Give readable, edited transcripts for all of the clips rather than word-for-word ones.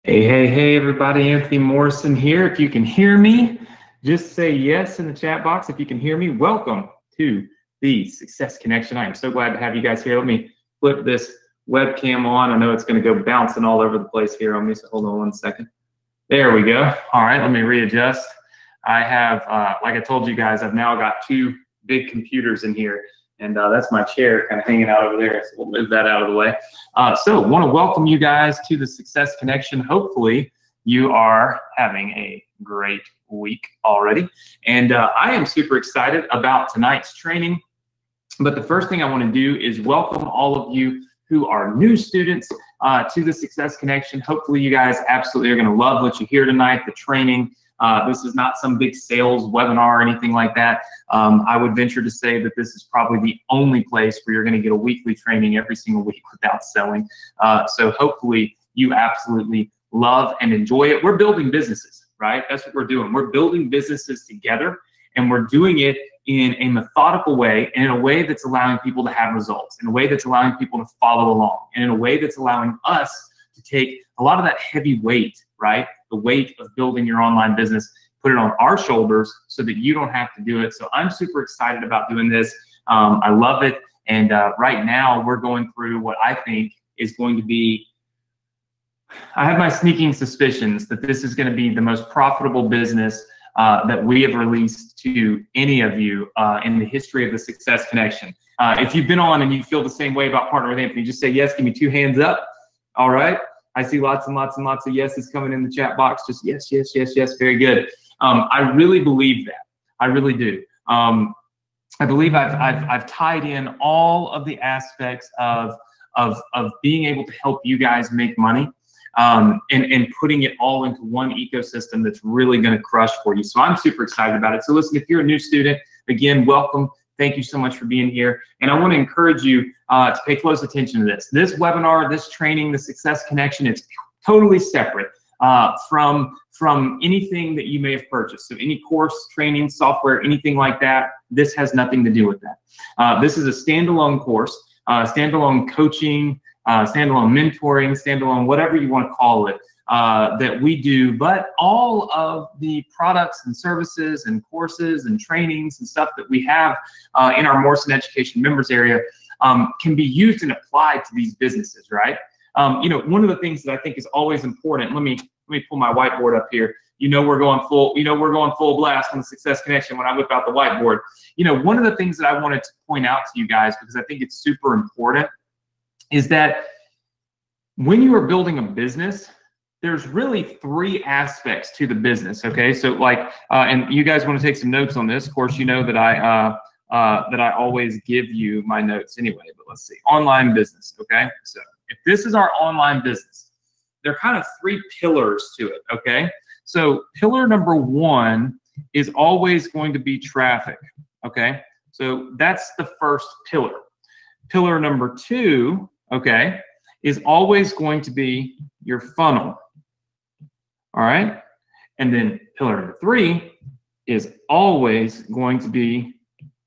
Hey, everybody, Anthony Morrison here. If you can hear me, just say yes in the chat box. If you can hear me, welcome to the Success Connection. I am so glad to have you guys here. Let me flip this webcam on. I know it's going to go bouncing all over the place here on me, so hold on one second. There we go. All right, let me readjust. I have, like I told you guys, I've now got two big computers in here. And that's my chair kind of hanging out over there, so we'll move that out of the way. So want to welcome you guys to the Success Connection. Hopefully you are having a great week already. And I am super excited about tonight's training. But the first thing I want to do is welcome all of you who are new students to the Success Connection. Hopefully you guys absolutely are going to love what you hear tonight, the training. This is not some big sales webinar or anything like that. I would venture to say that this is probably the only place where you're going to get a weekly training every single week without selling. So hopefully you absolutely love and enjoy it. We're building businesses, right? That's what we're doing. We're building businesses together, and we're doing it in a methodical way, and in a way that's allowing people to have results, in a way that's allowing people to follow along, and in a way that's allowing us to take a lot of that heavy weight, right? The weight of building your online business, put it on our shoulders so that you don't have to do it. So I'm super excited about doing this. I love it. And right now we're going through what I think is going to be, I have my sneaking suspicions that this is going to be the most profitable business that we have released to any of you in the history of the Success Connection. If you've been on and you feel the same way about Partner with Anthony, just say yes, give me 2 hands up. All right. I see lots and lots and lots of yeses coming in the chat box. Just yes, yes, yes, yes. Very good. I really believe that. I really do. I believe I've tied in all of the aspects of being able to help you guys make money and putting it all into one ecosystem that's really going to crush for you. So I'm super excited about it. So listen, if you're a new student, again, welcome. Thank you so much for being here. And I want to encourage you to pay close attention to this. This webinar, this training, the Success Connection, it's totally separate from anything that you may have purchased. So any course, training, software, anything like that, this has nothing to do with that. This is a standalone course, standalone coaching, standalone mentoring, standalone whatever you want to call it, that we do, but all of the products and services and courses and trainings and stuff that we have in our Morrison Education members area can be used and applied to these businesses, right? You know, one of the things that I think is always important, let me pull my whiteboard up here. You know we're going full blast on the Success Connection when I whip out the whiteboard. You know, one of the things that I wanted to point out to you guys, because I think it's super important, is that when you are building a business, there's really 3 aspects to the business, okay? So like, and you guys want to take some notes on this. Of course, you know that I always give you my notes anyway, but let's see. Online business, okay? So if this is our online business, there are kind of 3 pillars to it, okay? So pillar number 1 is always going to be traffic, okay? So that's the first pillar. Pillar number 2, okay, is always going to be your funnel. All right. And then pillar number 3 is always going to be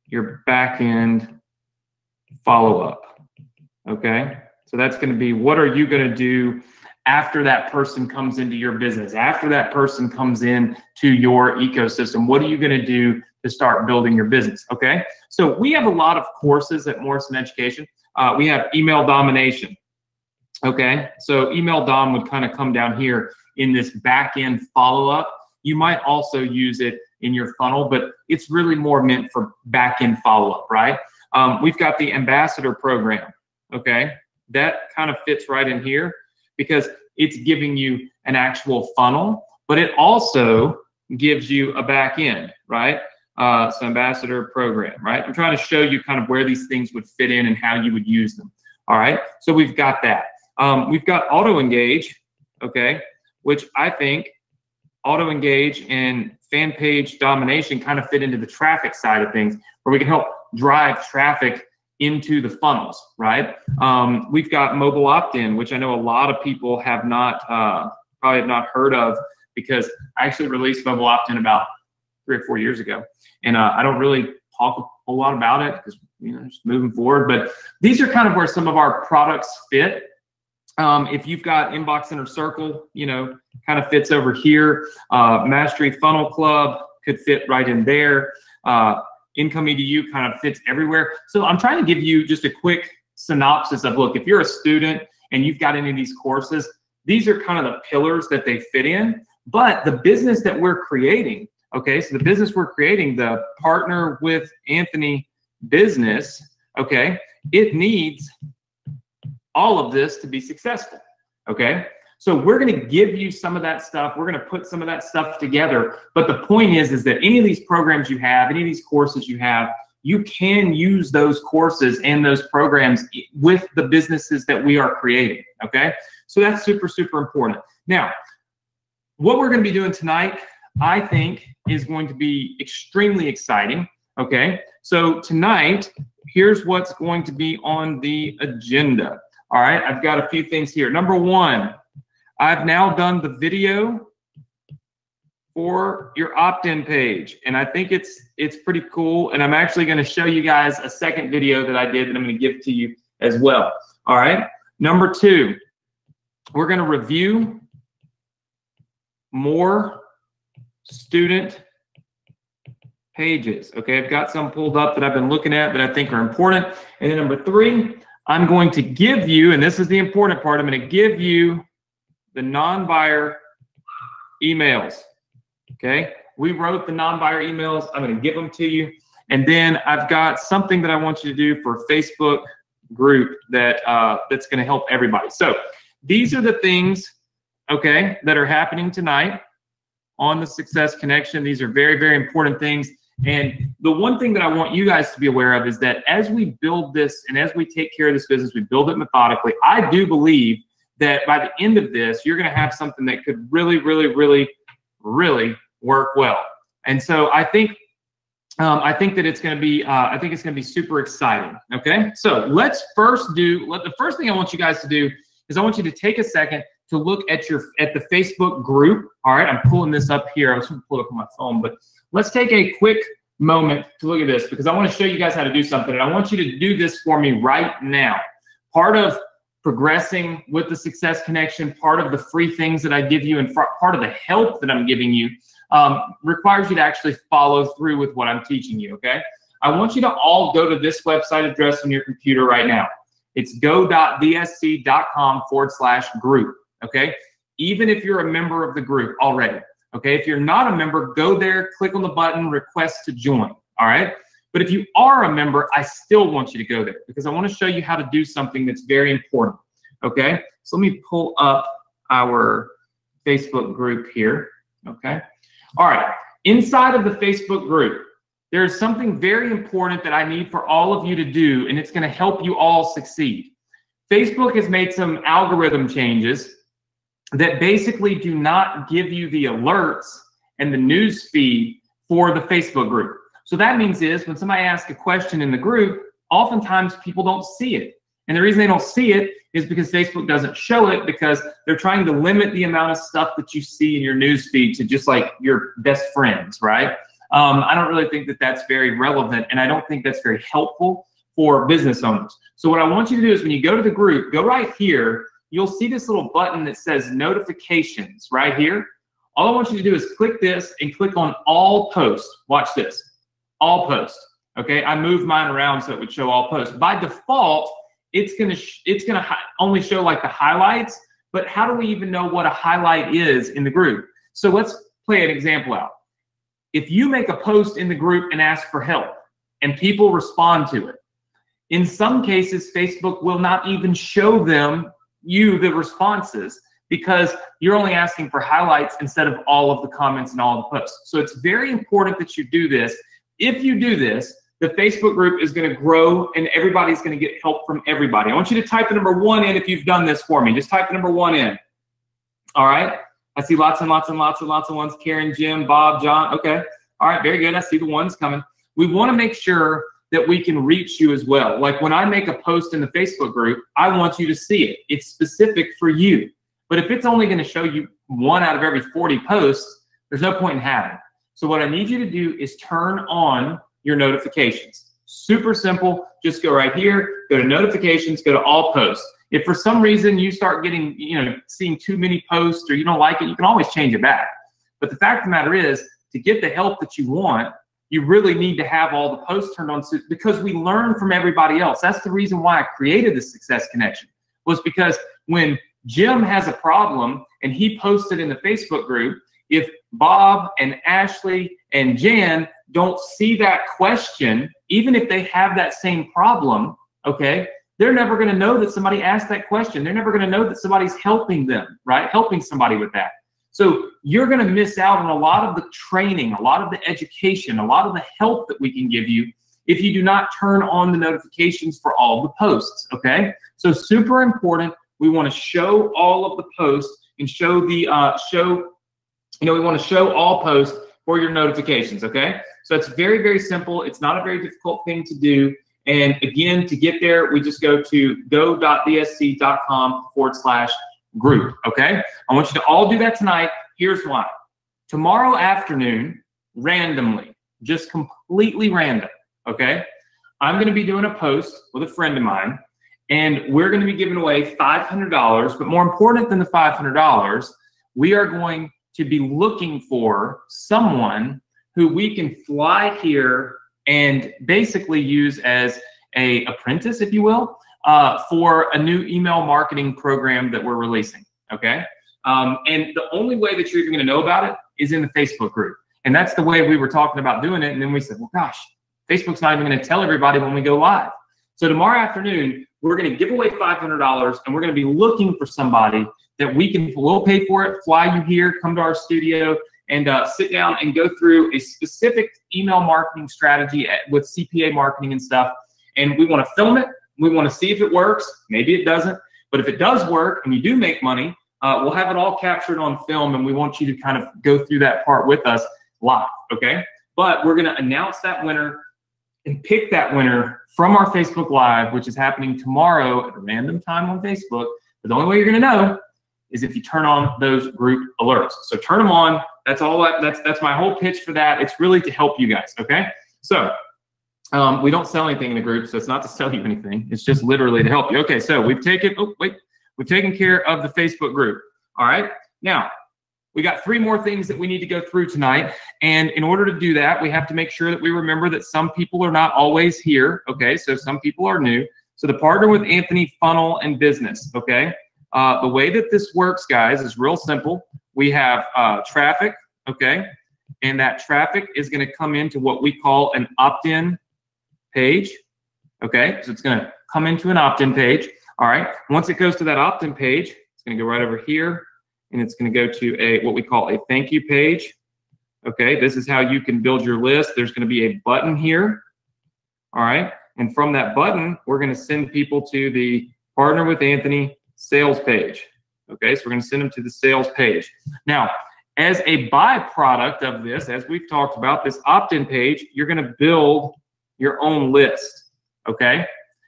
your back end follow-up. Okay. So that's going to be, what are you going to do after that person comes into your business, after that person comes in to your ecosystem? What are you going to do to start building your business? Okay. So we have a lot of courses at Morrison Education. We have email domination. Okay. So email dom would kind of come down here in this back-end follow-up. You might also use it in your funnel, but it's really more meant for back-end follow-up, right? We've got the ambassador program, okay? That kind of fits right in here because it's giving you an actual funnel, but it also gives you a back-end, right? So ambassador program, right? I'm trying to show you kind of where these things would fit in and how you would use them, all right? So we've got that. We've got auto-engage, okay? Which I think auto-engage and fan page domination kind of fit into the traffic side of things, where we can help drive traffic into the funnels, right? We've got mobile opt-in, which I know a lot of people have not, probably have not heard of, because I actually released mobile opt-in about 3 or 4 years ago. And I don't really talk a whole lot about it because, you know, just moving forward. But these are kind of where some of our products fit. If you've got Inbox Inner Circle, you know, kind of fits over here. Mastery Funnel Club could fit right in there. Income EDU kind of fits everywhere. So I'm trying to give you just a quick synopsis of, look, if you're a student and you've got any of these courses, these are kind of the pillars that they fit in. But the business that we're creating, okay, so the business we're creating, the Partner with Anthony business, okay, it needs all of this to be successful, okay? So we're gonna give you some of that stuff. We're gonna put some of that stuff together. But the point is that any of these programs you have, any of these courses you have, you can use those courses and those programs with the businesses that we are creating, okay? So that's super, super important. Now, what we're gonna be doing tonight, I think, is going to be extremely exciting, okay? So tonight, here's what's going to be on the agenda. All right, I've got a few things here. Number one, I've now done the video for your opt-in page, and I think it's pretty cool. And I'm actually going to show you guys a second video that I did that I'm going to give to you as well. All right. Number two, we're going to review more student pages. Okay, I've got some pulled up that I've been looking at that I think are important. And then number three, I'm going to give you, and this is the important part, I'm going to give you the non-buyer emails. Okay, we wrote the non-buyer emails. I'm going to give them to you. And then I've got something that I want you to do for a Facebook group that that's going to help everybody. So these are the things, okay, that are happening tonight on the Success Connection. These are very, very important things. And the one thing that I want you guys to be aware of is that as we build this and as we take care of this business, we build it methodically. I do believe that by the end of this, you're going to have something that could really, really, really, really work well. And so I think that it's going to be, I think it's going to be super exciting. Okay, so let's first do. The first thing I want you guys to do is I want you to take a second to look at the Facebook group. All right, I'm pulling this up here. I was going to pull it up on my phone, but let's take a quick moment to look at this because I want to show you guys how to do something, and I want you to do this for me right now. Part of progressing with the Success Connection, part of the free things that I give you, and part of the help that I'm giving you requires you to actually follow through with what I'm teaching you, okay? I want you to all go to this website address on your computer right now. It's go.vsc.com/group, okay? Even if you're a member of the group already, okay? If you're not a member, go there, click on the button, request to join, all right? But if you are a member, I still want you to go there because I want to show you how to do something that's very important, okay? So let me pull up our Facebook group here, okay? All right, inside of the Facebook group, there's something very important that I need for all of you to do, and it's going to help you all succeed. Facebook has made some algorithm changes that basically do not give you the alerts and the news feed for the Facebook group. So that means is when somebody asks a question in the group, oftentimes people don't see it. And the reason they don't see it is because Facebook doesn't show it because they're trying to limit the amount of stuff that you see in your news feed to just like your best friends, right? I don't really think that that's very relevant, and I don't think that's very helpful for business owners. So what I want you to do is when you go to the group, go right here, you'll see this little button that says notifications right here. All I want you to do is click this and click on all posts. Watch this, all posts, okay? I moved mine around so it would show all posts. By default, it's gonna only show like the highlights, but how do we even know what a highlight is in the group? So let's play an example out. If you make a post in the group and ask for help and people respond to it, in some cases, Facebook will not even show them the responses because you're only asking for highlights instead of all of the comments and all the posts. So it's very important that you do this. If you do this, the Facebook group is going to grow and everybody's going to get help from everybody. I want you to type the number 1 in if you've done this for me. Just type the number 1 in. All right. I see lots and lots and lots and lots of ones. Karen, Jim, Bob, John. Okay. All right. Very good. I see the ones coming. We want to make sure that we can reach you as well. Like when I make a post in the Facebook group, I want you to see it. It's specific for you. But if it's only going to show you 1 out of every 40 posts, there's no point in having it. So what I need you to do is turn on your notifications. Super simple. Just go right here, go to notifications, go to all posts. If for some reason you start getting, seeing too many posts or you don't like it, you can always change it back. But the fact of the matter is, to get the help that you want, you really need to have all the posts turned on, because we learn from everybody else. That's the reason why I created the Success Connection, was because when Jim has a problem and he posted in the Facebook group, if Bob and Ashley and Jan don't see that question, even if they have that same problem, okay, they're never going to know that somebody asked that question. They're never going to know that somebody's helping them, right? Helping somebody with that. So you're going to miss out on a lot of the training, a lot of the education, a lot of the help that we can give you if you do not turn on the notifications for all the posts, okay? So super important. We want to show all of the posts and show the, we want to show all posts for your notifications, okay? So it's very, very simple. It's not a very difficult thing to do. And again, to get there, we just go to go.bsc.com/group, okay? I want you to all do that tonight. Here's why. Tomorrow afternoon, randomly, just completely random, okay? I'm going to be doing a post with a friend of mine, and we're going to be giving away $500. But more important than the $500, we are going to be looking for someone who we can fly here and basically use as a apprentice, if you will, for a new email marketing program that we're releasing, okay? And the only way that you're even going to know about it is in the Facebook group. And that's the way we were talking about doing it. And then we said, well, gosh, Facebook's not even going to tell everybody when we go live. So tomorrow afternoon, we're going to give away $500, and we're going to be looking for somebody that we'll pay for it, fly you here, come to our studio, and sit down and go through a specific email marketing strategy with CPA marketing and stuff. And we want to film it. We want to see if it works. Maybe it doesn't. But if it does work and you do make money, we'll have it all captured on film, and we want you to kind of go through that part with us live, okay? But we're going to announce that winner and pick that winner from our Facebook Live, which is happening tomorrow at a random time on Facebook. But the only way you're going to know is if you turn on those group alerts. So turn them on. That's all. That's my whole pitch for that. It's really to help you guys, okay? So we don't sell anything in the group, so it's not to sell you anything. It's just literally to help you. Okay, so we've taken care of the Facebook group. All right, now we got 3 more things that we need to go through tonight. And in order to do that, we have to make sure that we remember that some people are not always here, okay? So some people are new. So the Partner with Anthony funnel and business, okay? The way that this works, guys, is real simple. We have traffic, okay? And that traffic is going to come into what we call an opt-in page, okay? So it's going to come into an opt-in page, all right? Once it goes to that opt-in page, it's going to go right over here, and it's going to go to what we call a thank you page, okay? This is how you can build your list. There's going to be a button here, all right? And from that button, we're going to send people to the Partner with Anthony sales page. Okay, so we're going to send them to the sales page. Now, as a byproduct of this, as we've talked about, this opt-in page, you're going to build your own list. Okay,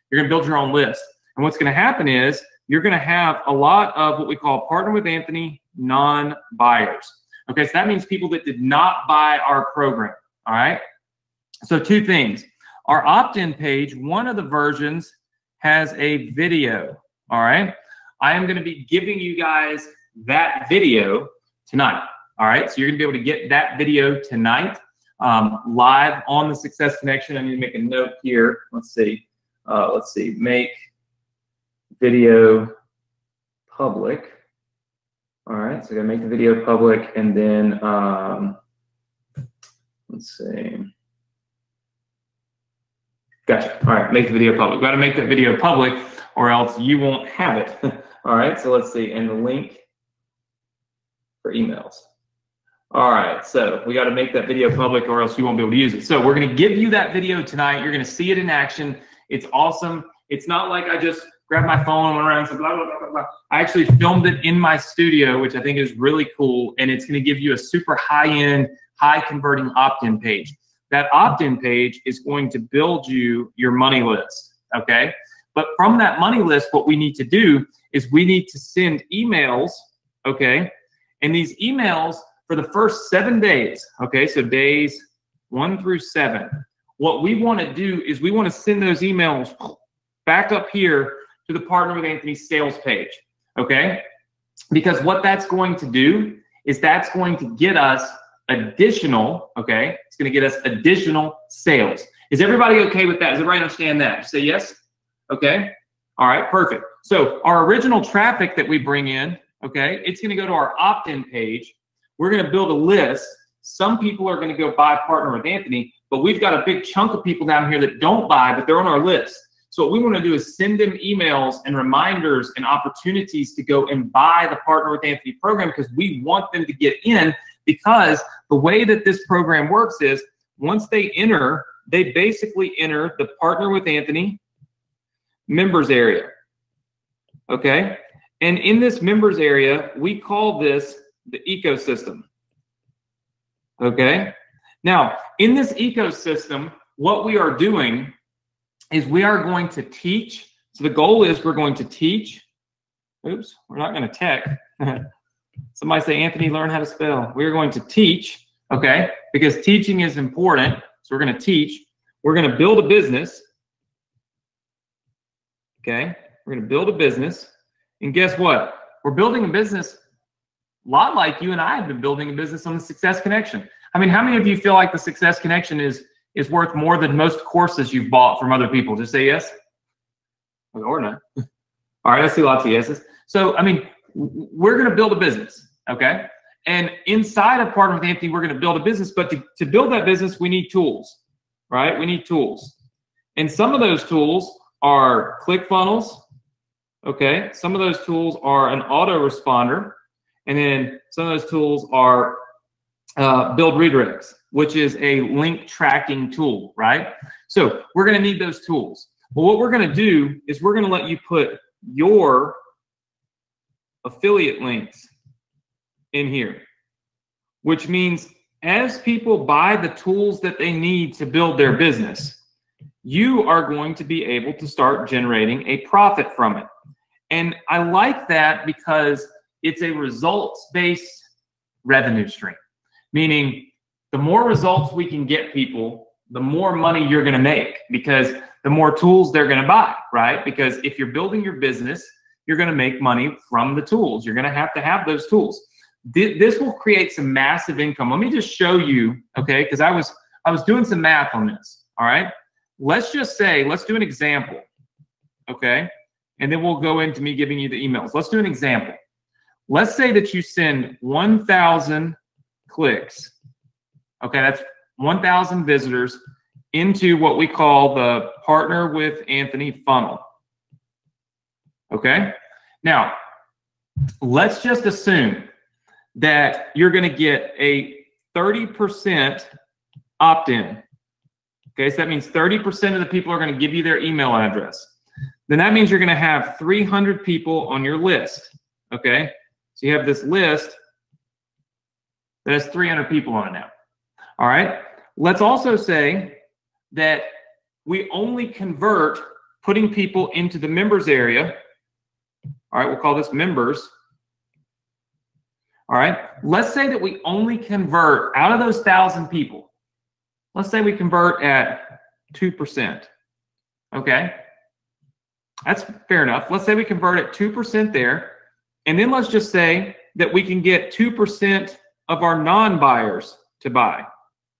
you're going to build your own list. And what's going to happen is you're going to have a lot of what we call Partner with Anthony non-buyers. Okay, so that means people that did not buy our program. All right, so 2 things. Our opt-in page, one of the versions has a video. All right. I am going to be giving you guys that video tonight. All right. So you're going to be able to get that video tonight live on the Success Connection. I need to make a note here. Let's see. Make video public. All right. So I got to make the video public, and then let's see. Gotcha. All right. Make the video public. We've got to make that video public, or else you won't have it. All right, so let's see, and the link for emails. All right, so we got to make that video public, or else you won't be able to use it. So we're going to give you that video tonight. You're going to see it in action. It's awesome. It's not like I just grabbed my phone and went around and said blah, blah, blah, blah, blah. I actually filmed it in my studio, which I think is really cool, and it's going to give you a super high-end, high-converting opt-in page. That opt-in page is going to build you your money list, okay? But from that money list, what we need to do is we need to send emails, okay? And these emails for the first 7 days, okay? So days 1 through 7. What we want to do is we want to send those emails back up here to the Partner with Anthony sales page, okay? Because what that's going to do is that's going to get us additional, okay? It's going to get us additional sales. Is everybody okay with that? Does everybody understand that? Say yes? Okay. All right, perfect. So our original traffic that we bring in, okay, it's going to go to our opt-in page. We're going to build a list. Some people are going to go buy Partner with Anthony, but we've got a big chunk of people down here that don't buy, but they're on our list. So what we want to do is send them emails and reminders and opportunities to go and buy the Partner with Anthony program, because we want them to get in, because the way that this program works is once they enter, they basically enter the Partner with Anthony members area, okay? And in this members area, we call this the ecosystem, okay? Now, in this ecosystem, what we are doing is we are going to teach. So the goal is we're going to teach. Oops, we're not going to tech. Somebody say, Anthony, learn how to spell. We're going to teach, okay? Because teaching is important. So we're going to teach. We're going to build a business, okay? We're going to build a business. And guess what? We're building a business a lot like you and I have been building a business on the Success Connection. I mean, how many of you feel like the Success Connection is worth more than most courses you've bought from other people? Just say yes or no. All right, I see lots of yeses. So, I mean, we're going to build a business, okay? And inside of Partner with Anthony, we're going to build a business, but to build that business, we need tools, right? We need tools. And some of those tools are ClickFunnels, okay? Some of those tools are an autoresponder, and then some of those tools are Build Redirects, which is a link tracking tool, right? So we're going to need those tools. Well, what we're going to do is we're going to let you put your affiliate links in here, which means as people buy the tools that they need to build their business, you are going to be able to start generating a profit from it. And I like that because it's a results-based revenue stream, meaning the more results we can get people, the more money you're going to make, because the more tools they're going to buy, right? Because if you're building your business, you're going to make money from the tools. You're going to have those tools. This will create some massive income. Let me just show you, okay? Because I was doing some math on this, all right? Let's just say, let's do an example, okay? And then we'll go into me giving you the emails. Let's do an example. Let's say that you send 1,000 clicks, okay? That's 1,000 visitors into what we call the Partner with Anthony funnel, okay? Now, let's just assume that you're going to get a 30% opt-in. Okay, so that means 30% of the people are going to give you their email address. Then that means you're going to have 300 people on your list. Okay, so you have this list that has 300 people on it now. All right, let's also say that we only convert putting people into the members area. All right, we'll call this members. All right, let's say that we only convert out of those 1,000 people. Let's say we convert at 2%. Okay, that's fair enough. Let's say we convert at 2% there. And then let's just say that we can get 2% of our non-buyers to buy.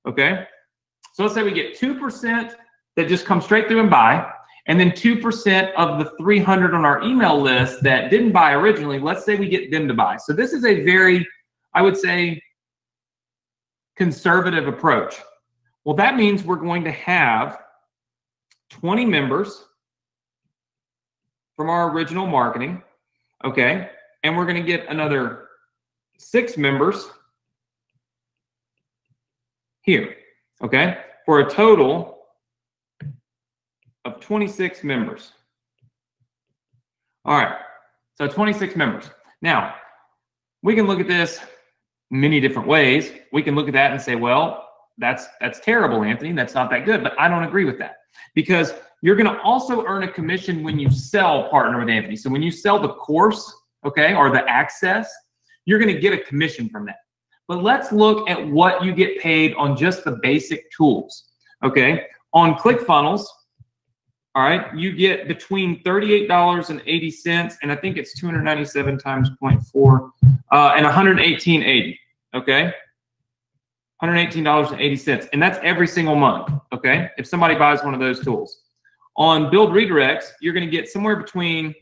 Okay, so let's say we get 2% that just come straight through and buy. And then 2% of the 300 on our email list that didn't buy originally, let's say we get them to buy. So this is a very, I would say, conservative approach. Well, that means we're going to have 20 members from our original marketing, okay? And we're going to get another 6 members here, okay? For a total of 26 members. All right, so 26 members. Now, we can look at this many different ways. We can look at that and say, well, that's terrible, Anthony. That's not that good. But I don't agree with that, because you're going to also earn a commission when you sell Partner with Anthony. So when you sell the course, okay, or the access, you're going to get a commission from that. But let's look at what you get paid on just the basic tools, okay? On ClickFunnels, all right, you get between $38.80 and I think it's 297 times 0.4 and $118.80. Okay, $118.80, and that's every single month. Okay, if somebody buys one of those tools. On Build Redirects, you're going to get somewhere between,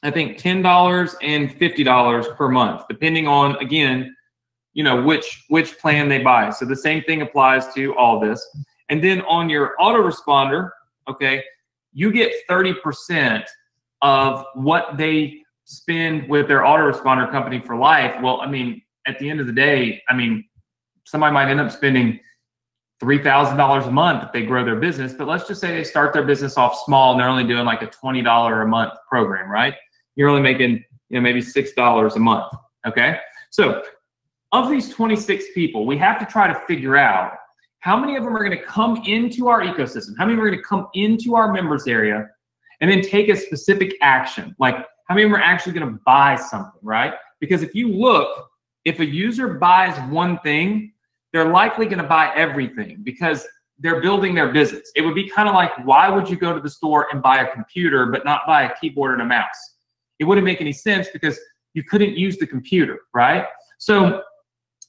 I think, $10 and $50 per month, depending on, again, you know, which plan they buy. So the same thing applies to all this. And then on your autoresponder, okay, you get 30% of what they spend with their autoresponder company for life. Well, I mean, at the end of the day, I mean, somebody might end up spending $3,000 a month if they grow their business, but let's just say they start their business off small and they're only doing like a $20 a month program, right? You're only making, you know, maybe $6 a month, okay? So of these 26 people, we have to try to figure out how many of them are going to come into our ecosystem, how many are going to come into our members area and then take a specific action, like how many of them are actually going to buy something, right? Because if you look, if a user buys one thing, they're likely going to buy everything because they're building their business. It would be kind of like, why would you go to the store and buy a computer but not buy a keyboard and a mouse? It wouldn't make any sense because you couldn't use the computer, right? So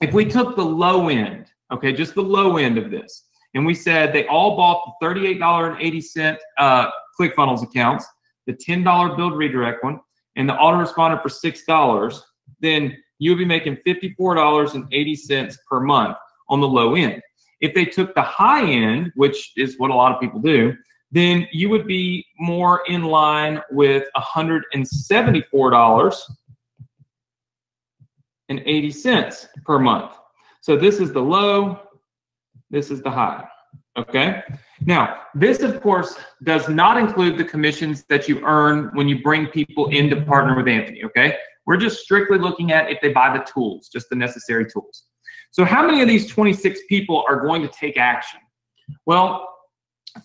if we took the low end, okay, just the low end of this, and we said they all bought the $38.80 ClickFunnels accounts, the $10 Build Redirect one, and the autoresponder for $6, then you'll be making $54.80 per month on the low end. If they took the high end, which is what a lot of people do, then you would be more in line with $174.80 per month. So this is the low, this is the high, okay? Now, this, of course, does not include the commissions that you earn when you bring people in to partner with Anthony, okay? We're just strictly looking at if they buy the tools, just the necessary tools. So how many of these 26 people are going to take action? Well,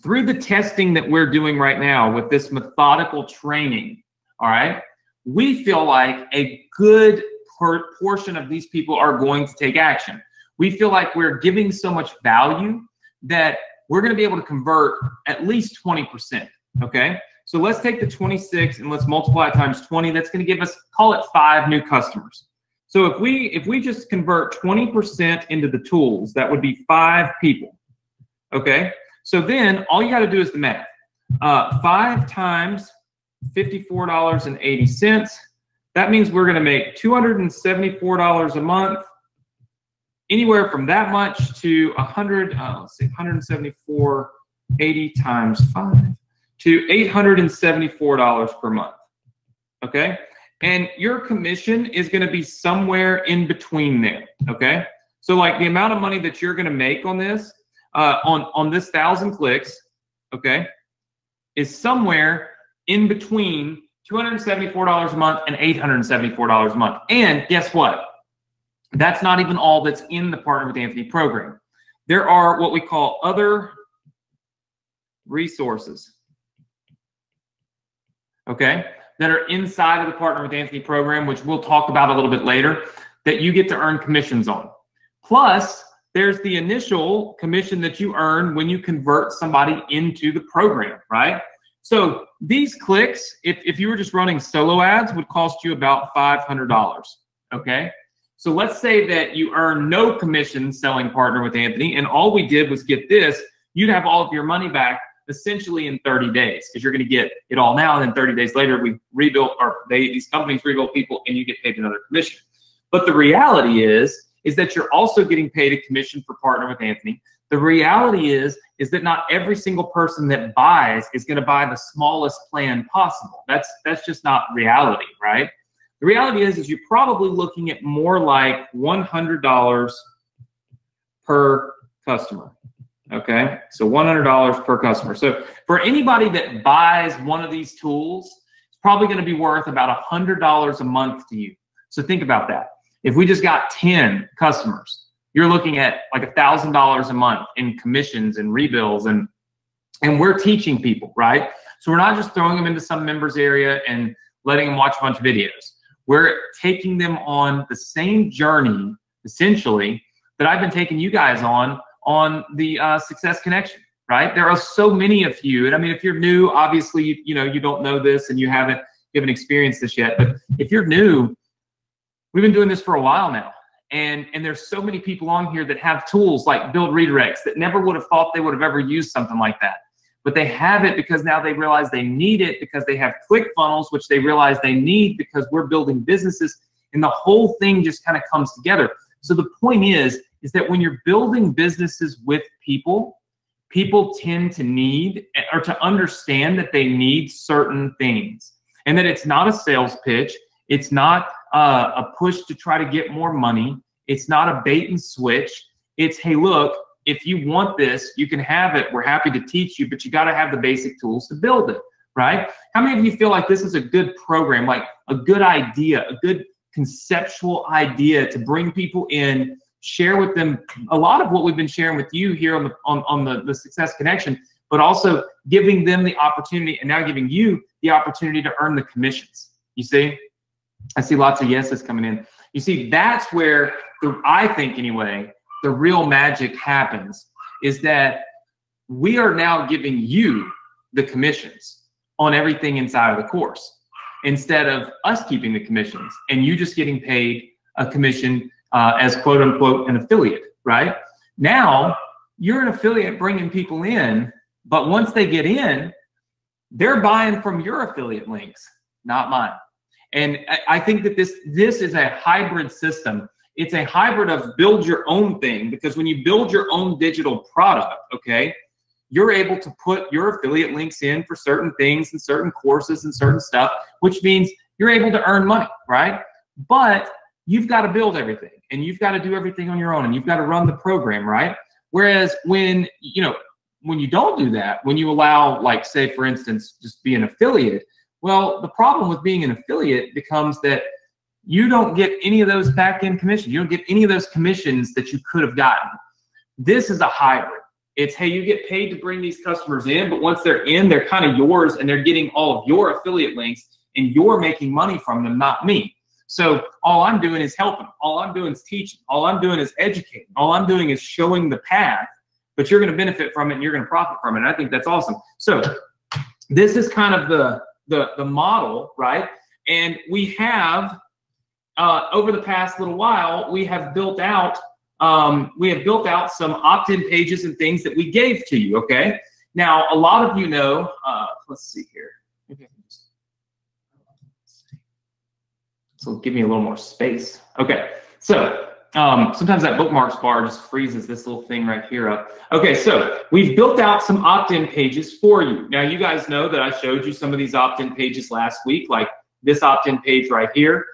through the testing that we're doing right now with this methodical training, all right, we feel like a good portion of these people are going to take action. We feel like we're giving so much value that we're going to be able to convert at least 20%, okay? So let's take the 26 and let's multiply it times 20. That's going to give us, call it 5 new customers. So if we just convert 20% into the tools, that would be 5 people, okay? So then all you got to do is the math. 5 times $54.80. That means we're going to make $274 a month, anywhere from that much to let's see, 174.80 times 5 to $874 per month. Okay, and your commission is going to be somewhere in between there. Okay, so like the amount of money that you're going to make on this, on this 1,000 clicks, okay, is somewhere in between $274 a month and $874 a month. And guess what? That's not even all that's in the Partner with Anthony program. There are what we call other resources, okay, that are inside of the Partner with Anthony program, which we'll talk about a little bit later, that you get to earn commissions on. Plus, there's the initial commission that you earn when you convert somebody into the program, right? So these clicks, if you were just running solo ads, would cost you about $500, okay? So let's say that you earn no commission selling Partner with Anthony, and all we did was get this, you'd have all of your money back essentially in 30 days, because you're going to get it all now, and then 30 days later, we rebuilt, or these companies rebuild people, and you get paid another commission. But the reality is that you're also getting paid a commission for Partner with Anthony. The reality is that not every single person that buys is going to buy the smallest plan possible. That's just not reality, right? The reality is you're probably looking at more like $100 per customer, okay? So $100 per customer. So for anybody that buys one of these tools, it's probably going to be worth about $100 a month to you. So think about that. If we just got 10 customers, you're looking at like $1,000 a month in commissions and rebills, and we're teaching people, right? So we're not just throwing them into some members area and letting them watch a bunch of videos. We're taking them on the same journey, essentially, that I've been taking you guys on the Success Connection. right? There are so many of you. And I mean, if you're new, obviously, you know, you don't know this and you haven't experienced this yet. But if you're new, we've been doing this for a while now. And there's so many people on here that have tools like build redirects that never would have thought they would have ever used something like that. But they have it because now they realize they need it, because they have ClickFunnels, which they realize they need because we're building businesses, and the whole thing just kind of comes together. So the point is that when you're building businesses with people, people tend to need or to understand that they need certain things, and that it's not a sales pitch. It's not a push to try to get more money. It's not a bait and switch. It's, hey, look, if you want this, you can have it. We're happy to teach you, but you got to have the basic tools to build it, right? How many of you feel like this is a good program, like a good idea, a good conceptual idea to bring people in, share with them a lot of what we've been sharing with you here on the Success Connection, but also giving them the opportunity and now giving you the opportunity to earn the commissions? You see? I see lots of yeses coming in. You see, that's where, I think anyway, the real magic happens, is that we are now giving you the commissions on everything inside of the course, instead of us keeping the commissions and you just getting paid a commission as quote unquote an affiliate, right? Now you're an affiliate bringing people in, but once they get in, they're buying from your affiliate links, not mine. And I think that this is a hybrid system. It's a hybrid of build your own thing, because when you build your own digital product, okay, you're able to put your affiliate links in for certain things and certain courses and certain stuff, which means you're able to earn money, right? But you've got to build everything, and you've got to do everything on your own, and you've got to run the program, right? Whereas when you don't do that, when you allow, like, say, for instance, just be an affiliate, well, the problem with being an affiliate becomes that you don't get any of those back-end commissions. You don't get any of those commissions that you could have gotten. This is a hybrid. It's, hey, you get paid to bring these customers in, but once they're in, they're kind of yours, and they're getting all of your affiliate links, and you're making money from them, not me. So all I'm doing is helping. All I'm doing is teaching. All I'm doing is educating. All I'm doing is showing the path, but you're going to benefit from it, and you're going to profit from it. And I think that's awesome. So this is kind of the model, right? And we have, over the past little while, we have built out some opt-in pages and things that we gave to you, okay? Now, a lot of you know, let's see here. Maybe I can just, so give me a little more space. Okay, so sometimes that bookmarks bar just freezes this little thing right here up. Okay, so we've built out some opt-in pages for you. Now, you guys know that I showed you some of these opt-in pages last week, like this opt-in page right here,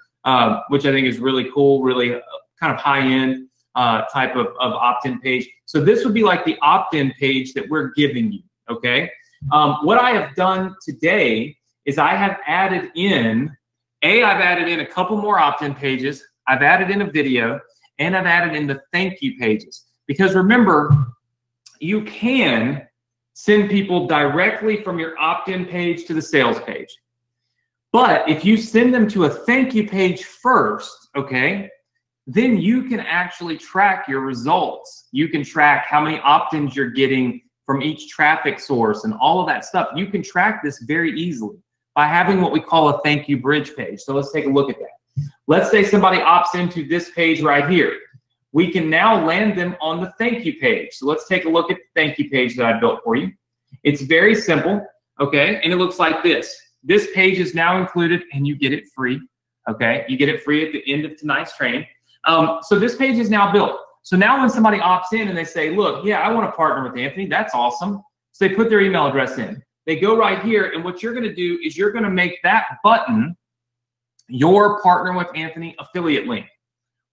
which I think is really cool, really kind of high-end type of opt-in page. So this would be like the opt-in page that we're giving you, okay? What I have done today is I have added in, I've added in a couple more opt-in pages, I've added in a video, and I've added in the thank you pages. Because remember, you can send people directly from your opt-in page to the sales page. But if you send them to a thank you page first, okay, then you can actually track your results. You can track how many opt-ins you're getting from each traffic source and all of that stuff. You can track this very easily by having what we call a thank you bridge page. So let's take a look at that. Let's say somebody opts into this page right here. We can now land them on the thank you page. So let's take a look at the thank you page that I built for you. It's very simple, okay? And it looks like this. This page is now included, and you get it free, okay? You get it free at the end of tonight's training. So this page is now built. So now when somebody opts in and they say, look, yeah, I want to partner with Anthony, that's awesome. So they put their email address in. They go right here, and what you're going to do is you're going to make that button your Partner with Anthony affiliate link.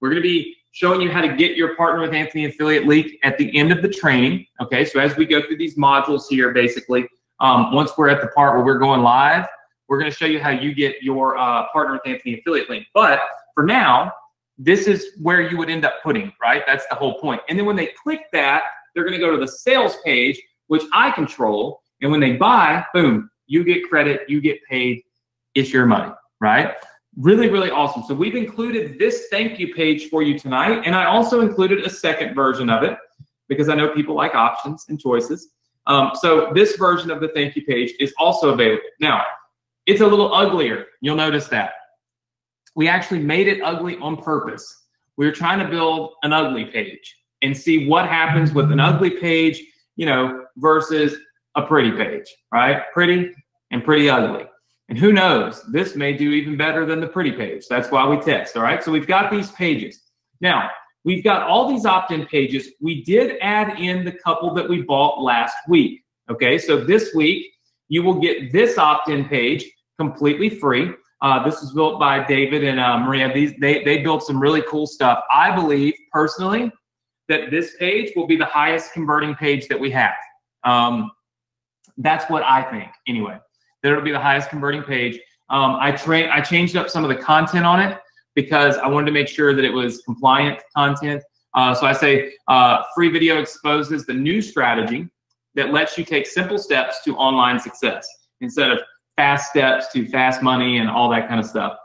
We're going to be showing you how to get your Partner with Anthony affiliate link at the end of the training. Okay, so as we go through these modules here, basically, once we're at the part where we're going live, we're going to show you how you get your Partner with Anthony affiliate link. But for now, this is where you would end up putting, right? That's the whole point. And then when they click that, they're going to go to the sales page, which I control. And when they buy, boom, you get credit, you get paid, it's your money, right? Really, really awesome. So we've included this thank you page for you tonight. And I also included a second version of it because I know people like options and choices. So this version of the thank you page is also available. Now, it's a little uglier. You'll notice that. We actually made it ugly on purpose. We were trying to build an ugly page and see what happens with an ugly page, you know, versus a pretty page, right? Pretty and pretty ugly. And who knows, this may do even better than the pretty page. That's why we test, all right? So we've got these pages. Now, we've got all these opt-in pages. We did add in the couple that we bought last week, okay? So this week, you will get this opt-in page completely free. This was built by David and Maria. They built some really cool stuff. I believe, personally, that this page will be the highest converting page that we have. That's what I think, anyway. That it'll be the highest converting page. I changed up some of the content on it because I wanted to make sure that it was compliant content. So I say free video exposes the new strategy that lets you take simple steps to online success instead of fast steps to fast money and all that kind of stuff.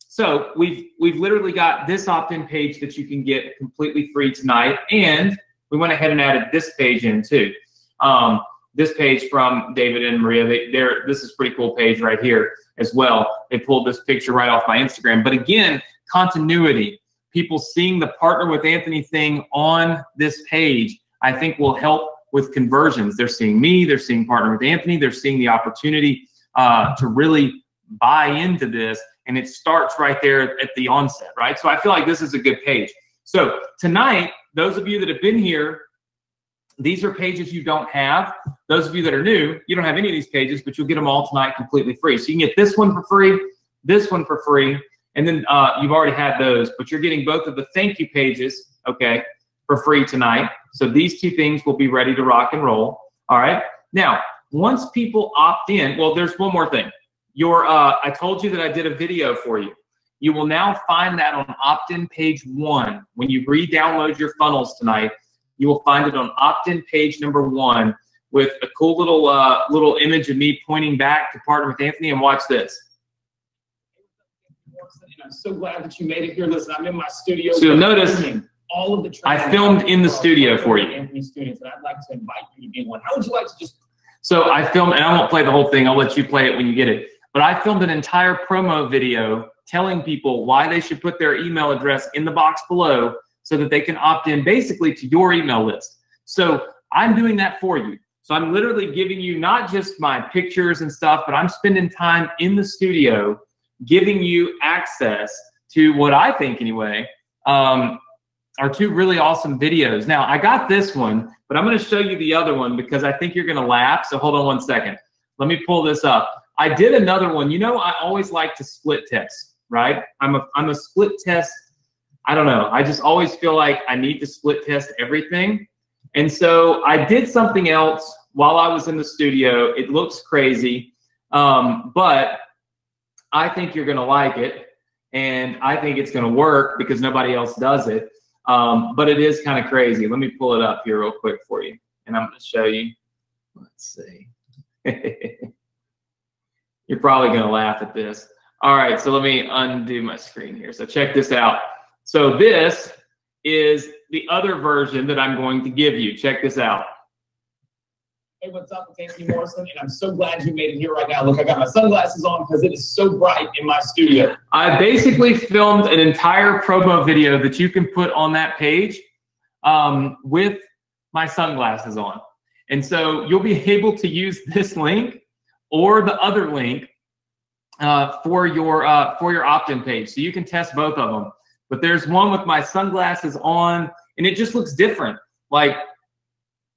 So we've literally got this opt-in page that you can get completely free tonight, and we went ahead and added this page in too. This page from David and Maria, this is a pretty cool page right here as well. They pulled this picture right off my Instagram. But again, continuity, people seeing the Partner with Anthony thing on this page, I think will help with conversions. They're seeing me, they're seeing Partner with Anthony, they're seeing the opportunity to really buy into this, and it starts right there at the onset, right? So I feel like this is a good page. So tonight, those of you that have been here, these are pages you don't have. Those of you that are new, you don't have any of these pages, but you'll get them all tonight completely free. So you can get this one for free, this one for free, and then you've already had those, but you're getting both of the thank you pages, okay, for free tonight. So these two things will be ready to rock and roll. All right. Now, once people opt in, well, there's one more thing. I told you that I did a video for you. You will now find that on opt-in page 1. When you re-download your funnels tonight, you will find it on opt-in page number 1 with a cool little image of me pointing back to Partner with Anthony, and watch this. I'm so glad that you made it here. Listen, I'm in my studio. So you'll notice all of the I filmed in the studio for you. Anthony students, and I'd like to invite you to be in one. How would you like to just? So I filmed, and I won't play the whole thing. I'll let you play it when you get it. But I filmed an entire promo video telling people why they should put their email address in the box below so that they can opt in basically to your email list. So I'm doing that for you. So I'm literally giving you not just my pictures and stuff, but I'm spending time in the studio giving you access to what I think anyway are two really awesome videos. Now I got this one, but I'm going to show you the other one because I think you're going to laugh. So hold on one second. Let me pull this up. I did another one. You know, I always like to split test, right? I'm a split test. I don't know. I just always feel like I need to split test everything. And so I did something else while I was in the studio. It looks crazy, but I think you're going to like it. And I think it's going to work because nobody else does it. But it is kind of crazy. Let me pull it up here real quick for you. And I'm going to show you. Let's see. You're probably going to laugh at this. All right, so let me undo my screen here. So check this out. So this is the other version that I'm going to give you. Check this out. Hey, what's up? It's Anthony Morrison, and I'm so glad you made it here right now. Look, I got my sunglasses on because it is so bright in my studio. I basically filmed an entire promo video that you can put on that page with my sunglasses on. And so you'll be able to use this link or the other link for your opt-in page. So you can test both of them. But there's one with my sunglasses on, and it just looks different. Like,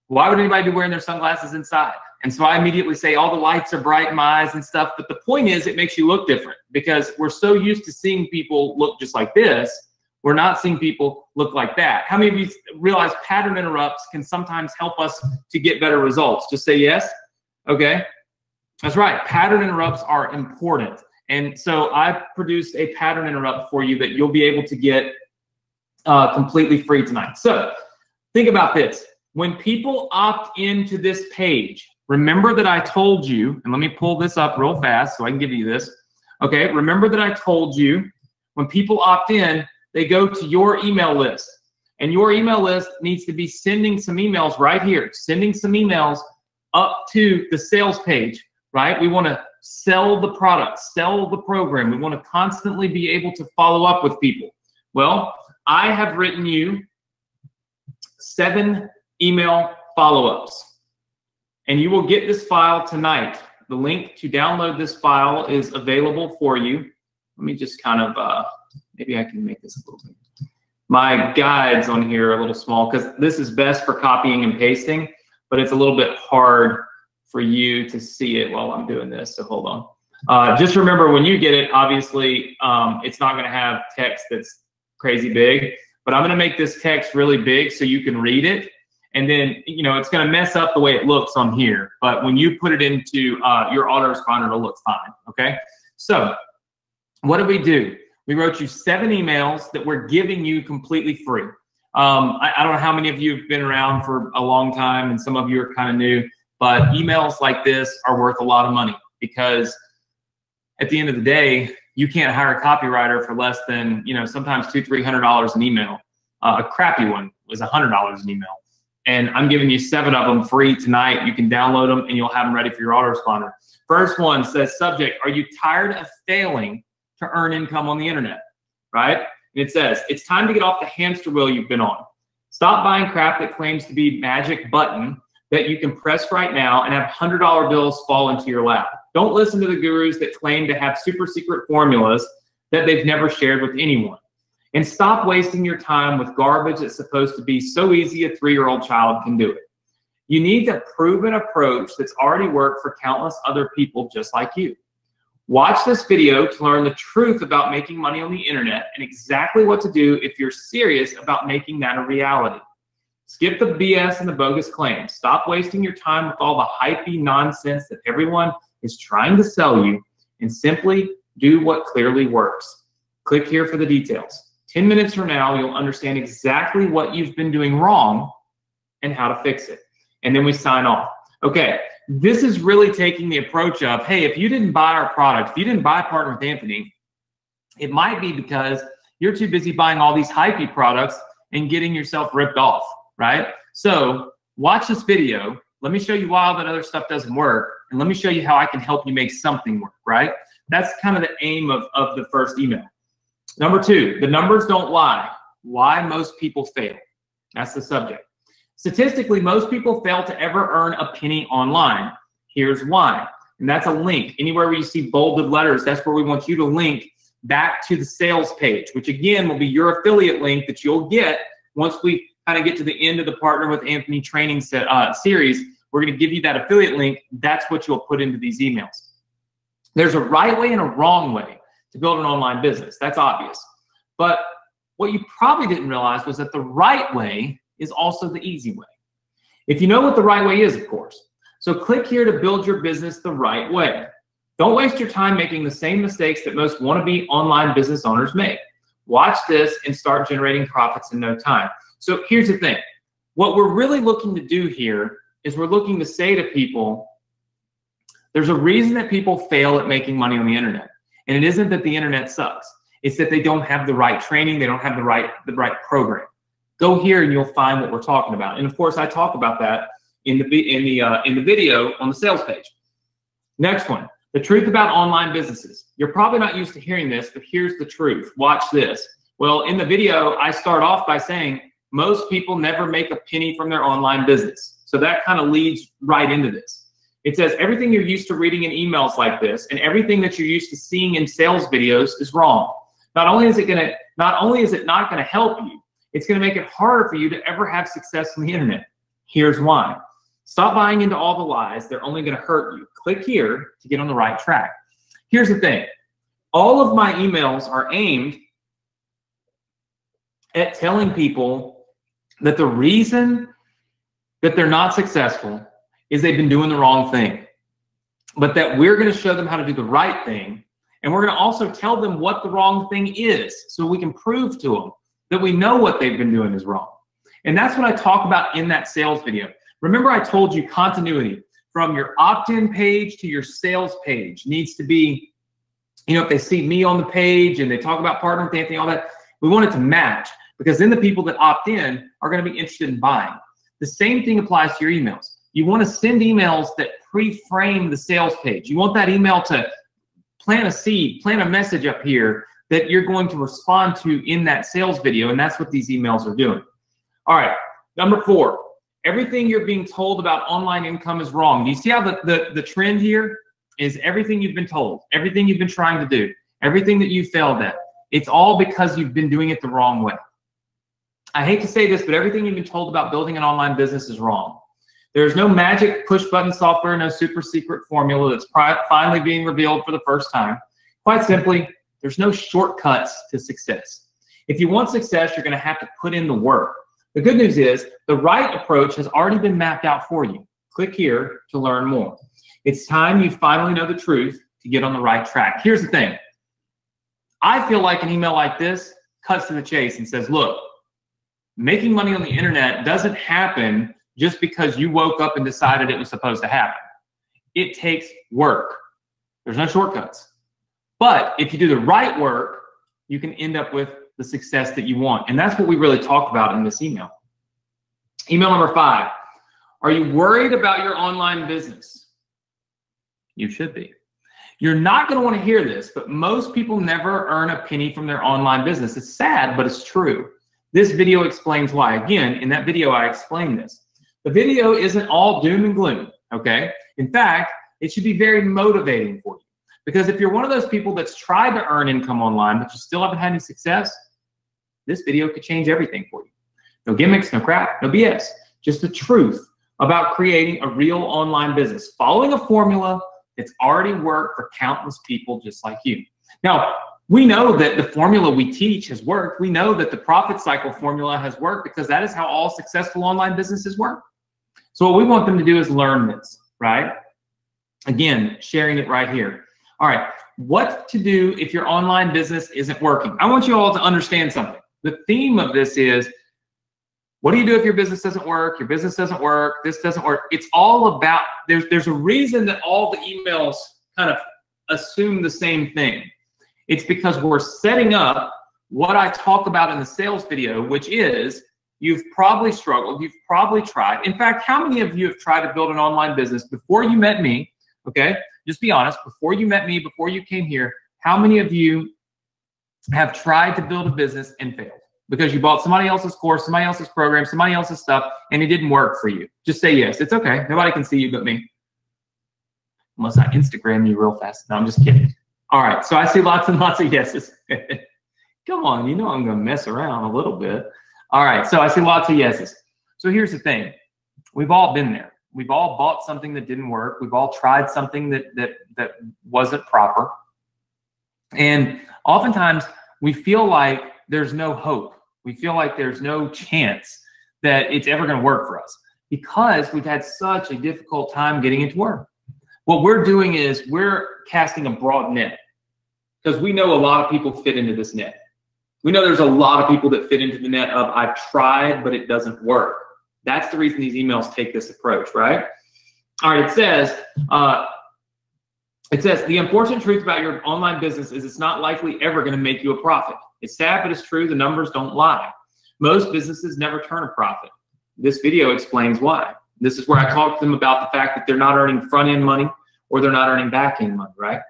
why would anybody be wearing their sunglasses inside? And so I immediately say all the lights are bright in my eyes and stuff. But the point is, it makes you look different because we're so used to seeing people look just like this. We're not seeing people look like that. How many of you realize pattern interrupts can sometimes help us to get better results? Just say yes. Okay. That's right. Pattern interrupts are important. And so I produced a pattern interrupt for you that you'll be able to get completely free tonight. So think about this. When people opt into this page, remember that I told you, and let me pull this up real fast so I can give you this. Okay, remember that I told you when people opt in, they go to your email list. And your email list needs to be sending some emails right here, sending some emails up to the sales page, right? We want to sell the product, sell the program. We want to constantly be able to follow up with people. Well, I have written you 7 email follow-ups, and you will get this file tonight. The link to download this file is available for you. Let me just kind of, maybe I can make this a little bit. My guides on here are a little small because this is best for copying and pasting, but it's a little bit hard for you to see it while I'm doing this, so hold on. Just remember, when you get it, obviously, it's not gonna have text that's crazy big, but I'm gonna make this text really big so you can read it. And then, you know, it's gonna mess up the way it looks on here, but when you put it into your autoresponder, it'll look fine, okay? So what did we do? We wrote you 7 emails that we're giving you completely free. I don't know how many of you have been around for a long time, and some of you are kind of new, but emails like this are worth a lot of money, because at the end of the day, you can't hire a copywriter for less than, you know, sometimes $200–300 an email. A crappy one was $100 an email. And I'm giving you 7 of them free tonight. You can download them and you'll have them ready for your autoresponder. First one says, subject, are you tired of failing to earn income on the internet, right? And it says, it's time to get off the hamster wheel you've been on. Stop buying crap that claims to be magic button that you can press right now and have $100 bills fall into your lap. Don't listen to the gurus that claim to have super secret formulas that they've never shared with anyone. And stop wasting your time with garbage that's supposed to be so easy a 3-year-old child can do it. You need a proven approach that's already worked for countless other people just like you. Watch this video to learn the truth about making money on the internet and exactly what to do if you're serious about making that a reality. Skip the BS and the bogus claims. Stop wasting your time with all the hypey nonsense that everyone is trying to sell you, and simply do what clearly works. Click here for the details. 10 minutes from now, you'll understand exactly what you've been doing wrong and how to fix it. And then we sign off. Okay, this is really taking the approach of, hey, if you didn't buy our product, if you didn't buy Partner with Anthony, it might be because you're too busy buying all these hypey products and getting yourself ripped off, right? So watch this video. Let me show you why all that other stuff doesn't work, and let me show you how I can help you make something work, right? That's kind of the aim of the first email. Number 2, the numbers don't lie. Why most people fail. That's the subject. Statistically, most people fail to ever earn a penny online. Here's why. And that's a link. Anywhere where you see bolded letters, that's where we want you to link back to the sales page, which again will be your affiliate link that you'll get once we kind of get to the end of the Partner with Anthony training series. We're going to give you that affiliate link. That's what you'll put into these emails. There's a right way and a wrong way to build an online business. That's obvious. But what you probably didn't realize was that the right way is also the easy way. If you know what the right way is, of course. So click here to build your business the right way. Don't waste your time making the same mistakes that most wannabe online business owners make. Watch this and start generating profits in no time. So here's the thing. What we're really looking to do here is we're looking to say to people, there's a reason that people fail at making money on the internet. And it isn't that the internet sucks. It's that they don't have the right training. They don't have the right program. Go here and you'll find what we're talking about. And of course, I talk about that in the video on the sales page. Next one, the truth about online businesses. You're probably not used to hearing this, but here's the truth. Watch this. Well, in the video, I start off by saying most people never make a penny from their online business. So that kind of leads right into this. It says everything you're used to reading in emails like this and everything that you're used to seeing in sales videos is wrong. Not only is it not going to help you, it's going to make it harder for you to ever have success on the internet. Here's why. Stop buying into all the lies. They're only going to hurt you. Click here to get on the right track. Here's the thing. All of my emails are aimed at telling people that the reason that they're not successful is they've been doing the wrong thing, but that we're going to show them how to do the right thing. And we're going to also tell them what the wrong thing is so we can prove to them that we know what they've been doing is wrong. And that's what I talk about in that sales video. Remember, I told you continuity from your opt-in page to your sales page needs to be, you know, if they see me on the page and they talk about Partner with Anthony, all that, we want it to match. because then the people that opt in are going to be interested in buying. The same thing applies to your emails. You want to send emails that pre-frame the sales page. You want that email to plant a seed, plant a message up here that you're going to respond to in that sales video, and that's what these emails are doing. All right, number 4, everything you're being told about online income is wrong. Do you see how the trend here is everything you've been told, everything you've been trying to do, everything that you failed at? It's all because you've been doing it the wrong way. I hate to say this, but everything you've been told about building an online business is wrong. There's no magic push-button software, no super secret formula that's finally being revealed for the first time. Quite simply, there's no shortcuts to success. If you want success, you're going to have to put in the work. The good news is the right approach has already been mapped out for you. Click here to learn more. It's time you finally know the truth to get on the right track. Here's the thing. I feel like an email like this cuts to the chase and says, look, making money on the internet doesn't happen just because you woke up and decided it was supposed to happen. It takes work. There's no shortcuts. But if you do the right work, you can end up with the success that you want. And that's what we really talked about in this email. Email number 5. Are you worried about your online business? You should be. You're not going to want to hear this, but most people never earn a penny from their online business. It's sad, but it's true. This video explains why. Again, in that video, I explained this. The video isn't all doom and gloom, okay? In fact, it should be very motivating for you. Because if you're one of those people that's tried to earn income online, but you still haven't had any success, this video could change everything for you. No gimmicks, no crap, no BS. Just the truth about creating a real online business, following a formula that's already worked for countless people just like you. Now, we know that the formula we teach has worked. We know that the profit cycle formula has worked because that is how all successful online businesses work. So what we want them to do is learn this, right? Again, sharing it right here. All right, what to do if your online business isn't working? I want you all to understand something. The theme of this is, what do you do if your business doesn't work? Your business doesn't work, this doesn't work. It's all about, there's a reason that all the emails kind of assume the same thing. It's because we're setting up what I talk about in the sales video, which is you've probably struggled, you've probably tried. In fact, how many of you have tried to build an online business before you met me? Okay, just be honest. Before you met me, before you came here, how many of you have tried to build a business and failed? Because you bought somebody else's course, somebody else's program, somebody else's stuff, and it didn't work for you. Just say yes. It's okay. Nobody can see you but me. Unless I Instagram you real fast. No, I'm just kidding. All right, so I see lots and lots of yeses. Come on, you know I'm going to mess around a little bit. All right, so I see lots of yeses. So here's the thing. We've all been there. We've all bought something that didn't work. We've all tried something that wasn't proper. And oftentimes we feel like there's no hope. We feel like there's no chance that it's ever going to work for us because we've had such a difficult time getting it to work. What we're doing is we're casting a broad net because we know a lot of people fit into this net. We know there's a lot of people that fit into the net of I've tried, but it doesn't work. That's the reason these emails take this approach, right? All right, it says, the unfortunate truth about your online business is it's not likely ever going to make you a profit. It's sad, but it's true. The numbers don't lie. Most businesses never turn a profit. This video explains why. This is where I talk to them about the fact that they're not earning front-end money or they're not earning back-end money, right?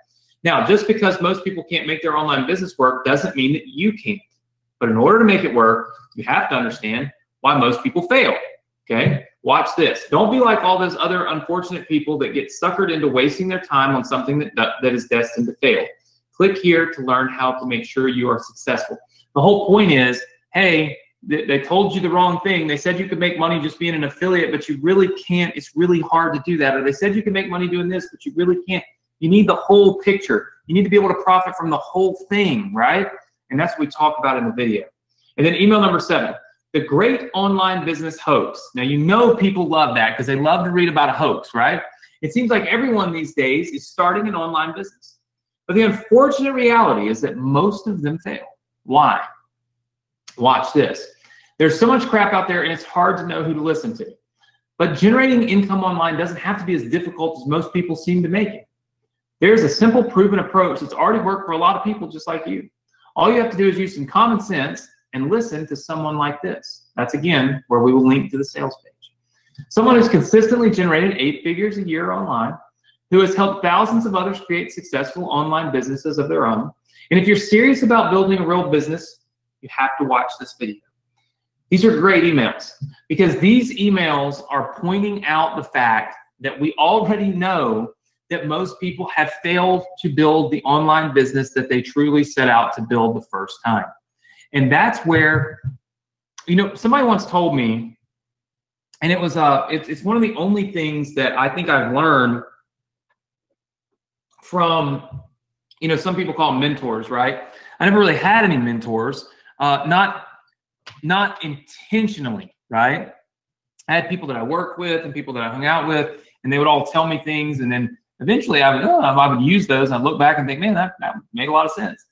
Now, just because most people can't make their online business work doesn't mean that you can't. But in order to make it work, you have to understand why most people fail, okay? Watch this. Don't be like all those other unfortunate people that get suckered into wasting their time on something that is destined to fail. Click here to learn how to make sure you are successful. The whole point is, hey, they told you the wrong thing. They said you could make money just being an affiliate, but you really can't. It's really hard to do that. Or they said you can make money doing this, but you really can't. You need the whole picture. You need to be able to profit from the whole thing, right? And that's what we talk about in the video. And then email number 7, the great online business hoax. Now, you know people love that because they love to read about a hoax, right? It seems like everyone these days is starting an online business. But the unfortunate reality is that most of them fail. Why? Watch this. There's so much crap out there and it's hard to know who to listen to. But generating income online doesn't have to be as difficult as most people seem to make it. There's a simple proven approach that's already worked for a lot of people just like you. All you have to do is use some common sense and listen to someone like this. That's, again, where we will link to the sales page. Someone who's consistently generated 8 figures a year online, who has helped thousands of others create successful online businesses of their own. And if you're serious about building a real business, you have to watch this video. These are great emails because these emails are pointing out the fact that we already know that most people have failed to build the online business that they truly set out to build the first time. And that's where, you know, somebody once told me, and it was it's one of the only things that I think I've learned from, you know, some people call them mentors, right? I never really had any mentors, not intentionally, right? I had people that I worked with and people that I hung out with, and they would all tell me things, and then eventually I would use those, and I'd look back and think, man, that made a lot of sense.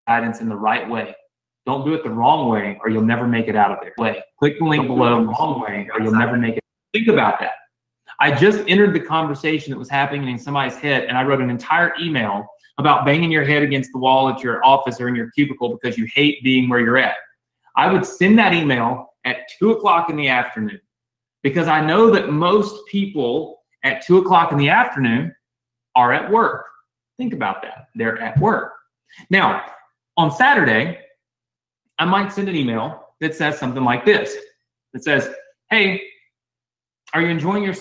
Guidance in the right way. Don't do it the wrong way, or you'll never make it out of there. Click the link below, the wrong way, or you'll never make it. Think about that. I just entered the conversation that was happening in somebody's head, and I wrote an entire email about banging your head against the wall at your office or in your cubicle because you hate being where you're at. I would send that email at 2 o'clock in the afternoon because I know that most people at 2 o'clock in the afternoon are at work. Think about that. They're at work. Now, on Saturday, I might send an email that says something like this. It says, hey, are you enjoying your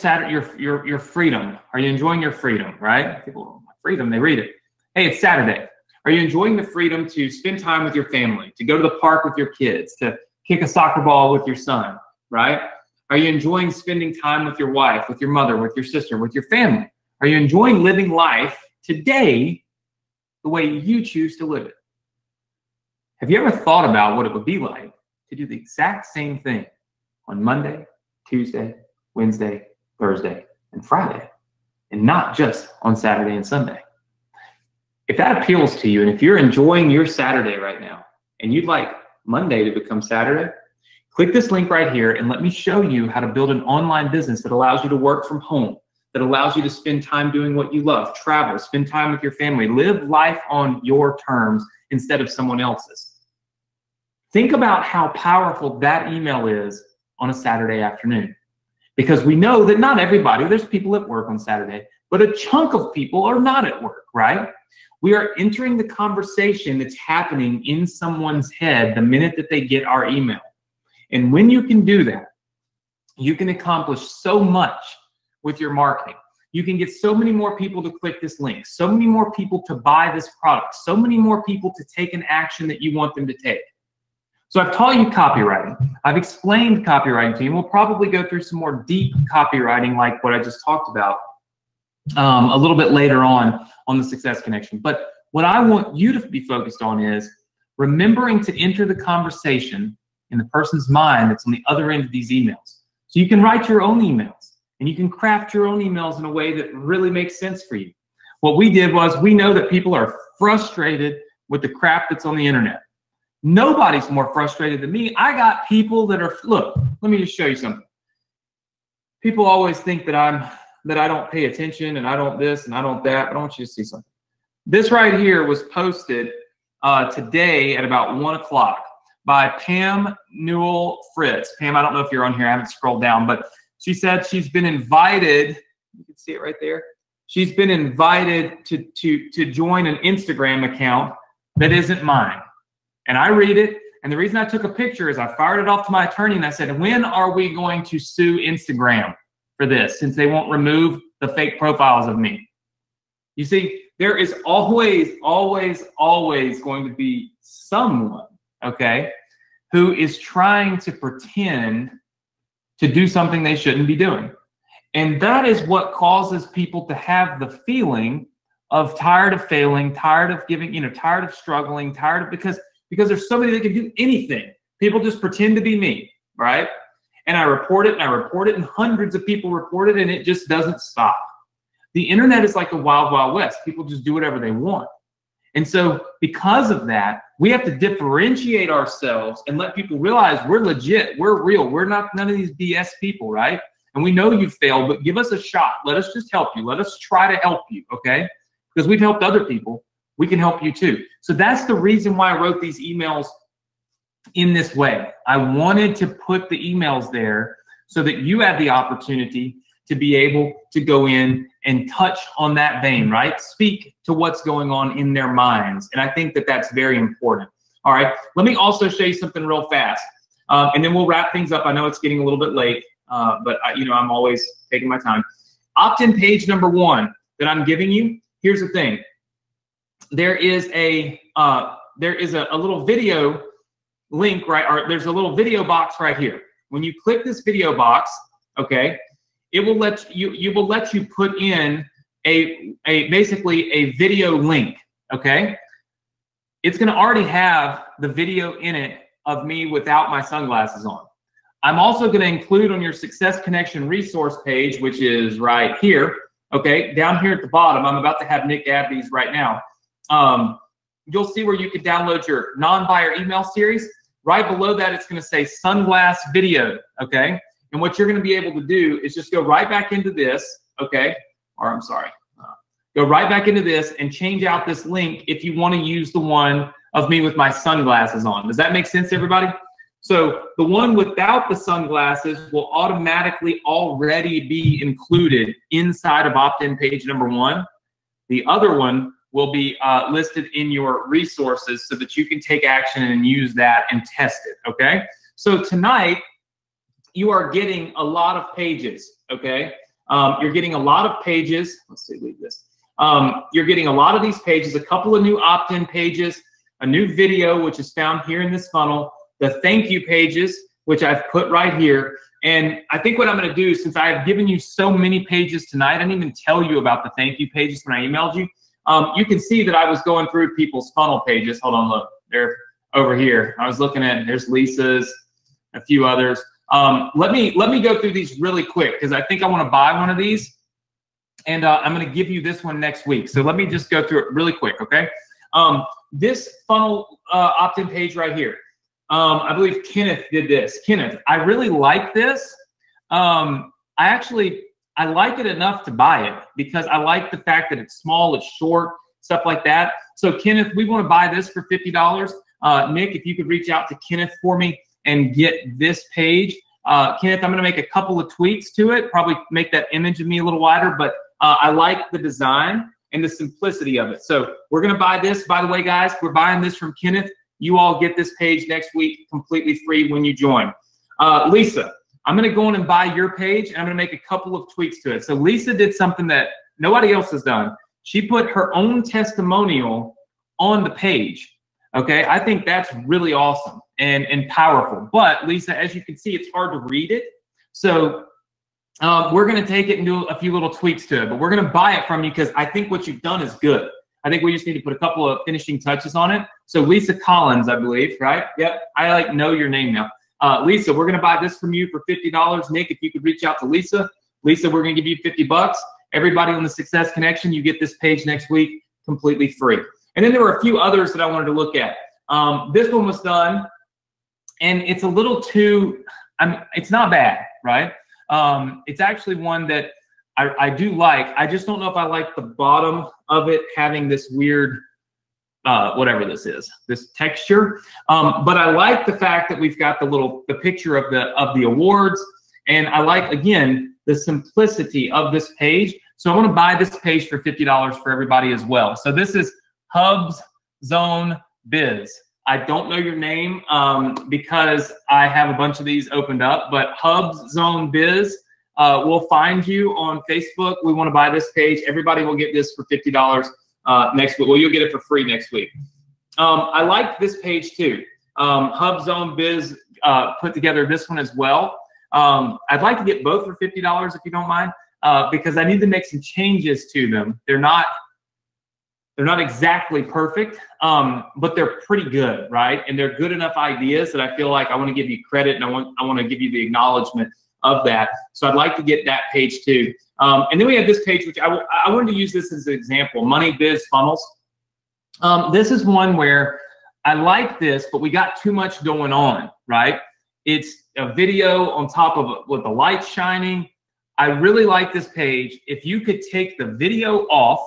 your freedom? Are you enjoying your freedom, right? People, freedom, they read it. Hey, it's Saturday. Are you enjoying the freedom to spend time with your family, to go to the park with your kids, to kick a soccer ball with your son, right? Are you enjoying spending time with your wife, with your mother, with your sister, with your family? Are you enjoying living life today the way you choose to live it? Have you ever thought about what it would be like to do the exact same thing on Monday, Tuesday, Wednesday, Thursday, and Friday, and not just on Saturday and Sunday? If that appeals to you, and if you're enjoying your Saturday right now, and you'd like Monday to become Saturday, click this link right here and let me show you how to build an online business that allows you to work from home, that allows you to spend time doing what you love, travel, spend time with your family, live life on your terms instead of someone else's. Think about how powerful that email is on a Saturday afternoon. Because we know that not everybody, there's people at work on Saturday, but a chunk of people are not at work, right? We are entering the conversation that's happening in someone's head the minute that they get our email. And when you can do that, you can accomplish so much with your marketing. You can get so many more people to click this link, so many more people to buy this product, so many more people to take an action that you want them to take. So I've taught you copywriting. I've explained copywriting to you. We'll probably go through some more deep copywriting like what I just talked about a little bit later on the Success Connection. But what I want you to be focused on is remembering to enter the conversation in the person's mind that's on the other end of these emails. So you can write your own emails and you can craft your own emails in a way that really makes sense for you. What we did was we know that people are frustrated with the crap that's on the internet. Nobody's more frustrated than me. I got people that are, look, let me just show you something. People always think that I don't pay attention and I don't this and I don't that, but I want you to see something. This right here was posted today at about 1 o'clock by Pam Newell Fritz. Pam, I don't know if you're on here. I haven't scrolled down, but she said she's been invited. You can see it right there. She's been invited to join an Instagram account that isn't mine. And I read it. And the reason I took a picture is I fired it off to my attorney and I said, when are we going to sue Instagram for this, since they won't remove the fake profiles of me? You see, there is always, always, always going to be someone, okay, who is trying to pretend to do something they shouldn't be doing. And that is what causes people to have the feeling of tired of failing, tired of giving, tired of struggling, tired of, because there's somebody that can do anything. People just pretend to be me, right? And I report it and I report it and hundreds of people report it and it just doesn't stop. The internet is like the wild, wild west. People just do whatever they want. And so because of that, we have to differentiate ourselves and let people realize we're legit, we're real, we're not none of these BS people, right? And we know you failed, but give us a shot. Let us just help you. Let us try to help you, okay? Because we've helped other people. We can help you too. So that's the reason why I wrote these emails in this way. I wanted to put the emails there so that you had the opportunity to be able to go in and touch on that vein, right? Speak to what's going on in their minds. And I think that that's very important. All right, let me also show you something real fast. And then we'll wrap things up. I know it's getting a little bit late, but I'm always taking my time. Opt-in page number 1 that I'm giving you. Here's the thing. There is a little video link, right? Or there's a little video box right here. When you click this video box, okay, it will let you put in basically a video link, okay? It's going to already have the video in it of me without my sunglasses on. I'm also going to include on your Success Connection resource page, which is right here, okay, down here at the bottom. I'm about to have Nick add these right now. You'll see where you can download your non-buyer email series. Right below that, it's going to say sunglass video, okay? And what you're going to be able to do is just go right back into this, okay? Or I'm sorry, go right back into this and change out this link if you want to use the one of me with my sunglasses on. Does that make sense, everybody? So the one without the sunglasses will automatically already be included inside of opt-in page number 1. The other one will be listed in your resources so that you can take action and use that and test it, okay? So tonight, you are getting a lot of pages, okay? You're getting a lot of pages. Let's see, leave this. You're getting a lot of these pages, a couple of new opt-in pages, a new video, which is found here in this funnel, the thank you pages, which I've put right here. And I think what I'm going to do, since I have given you so many pages tonight, I didn't even tell you about the thank you pages when I emailed you. You can see that I was going through people's funnel pages. Hold on, look, they're over here. I was looking at, there's Lisa's, a few others. Let me go through these really quick because I think I want to buy one of these, and I'm going to give you this one next week. So let me just go through it really quick, okay? This funnel opt-in page right here. I believe Kenneth did this. Kenneth, I really like this. I like it enough to buy it because I like the fact that it's small, it's short, stuff like that. So Kenneth, we want to buy this for $50. Nick, if you could reach out to Kenneth for me and get this page. Kenneth, I'm going to make a couple of tweaks to it, probably make that image of me a little wider, but I like the design and the simplicity of it. So we're going to buy this. By the way, guys, we're buying this from Kenneth. You all get this page next week completely free when you join. Lisa, I'm going to go in and buy your page, and I'm going to make a couple of tweaks to it. So Lisa did something that nobody else has done. She put her own testimonial on the page. Okay, I think that's really awesome and powerful. But Lisa, as you can see, it's hard to read it. So we're going to take it and do a few little tweaks to it. But we're going to buy it from you because I think what you've done is good. I think we just need to put a couple of finishing touches on it. So Lisa Collins, I believe, right? Yep, I know your name now. Lisa, we're going to buy this from you for $50. Nick, if you could reach out to Lisa. Lisa, we're going to give you $50. Everybody on the Success Connection, you get this page next week completely free. And then there were a few others that I wanted to look at. This one was done, and it's a little too, it's not bad, right? It's actually one that I do like. I just don't know if I like the bottom of it having this weird, whatever this is, this texture. But I like the fact that we've got the picture of the awards, and I like, again, the simplicity of this page. So I want to buy this page for $50 for everybody as well. So this is Hubs Zone Biz. I don't know your name because I have a bunch of these opened up, but Hubs Zone Biz, we'll find you on Facebook. We want to buy this page. Everybody will get this for $50 next week. Well, you'll get it for free next week. I like this page too. Hubs Zone Biz put together this one as well. I'd like to get both for $50 if you don't mind, because I need to make some changes to them. They're not exactly perfect, but they're pretty good, right? And they're good enough ideas that I feel like I want to give you credit, and I want to give you the acknowledgement of that. So I'd like to get that page too. And then we have this page, which I wanted to use this as an example, Money Biz Funnels. This is one where I like this, but we got too much going on, right? It's a video on top of it with the light shining. I really like this page. If you could take the video off,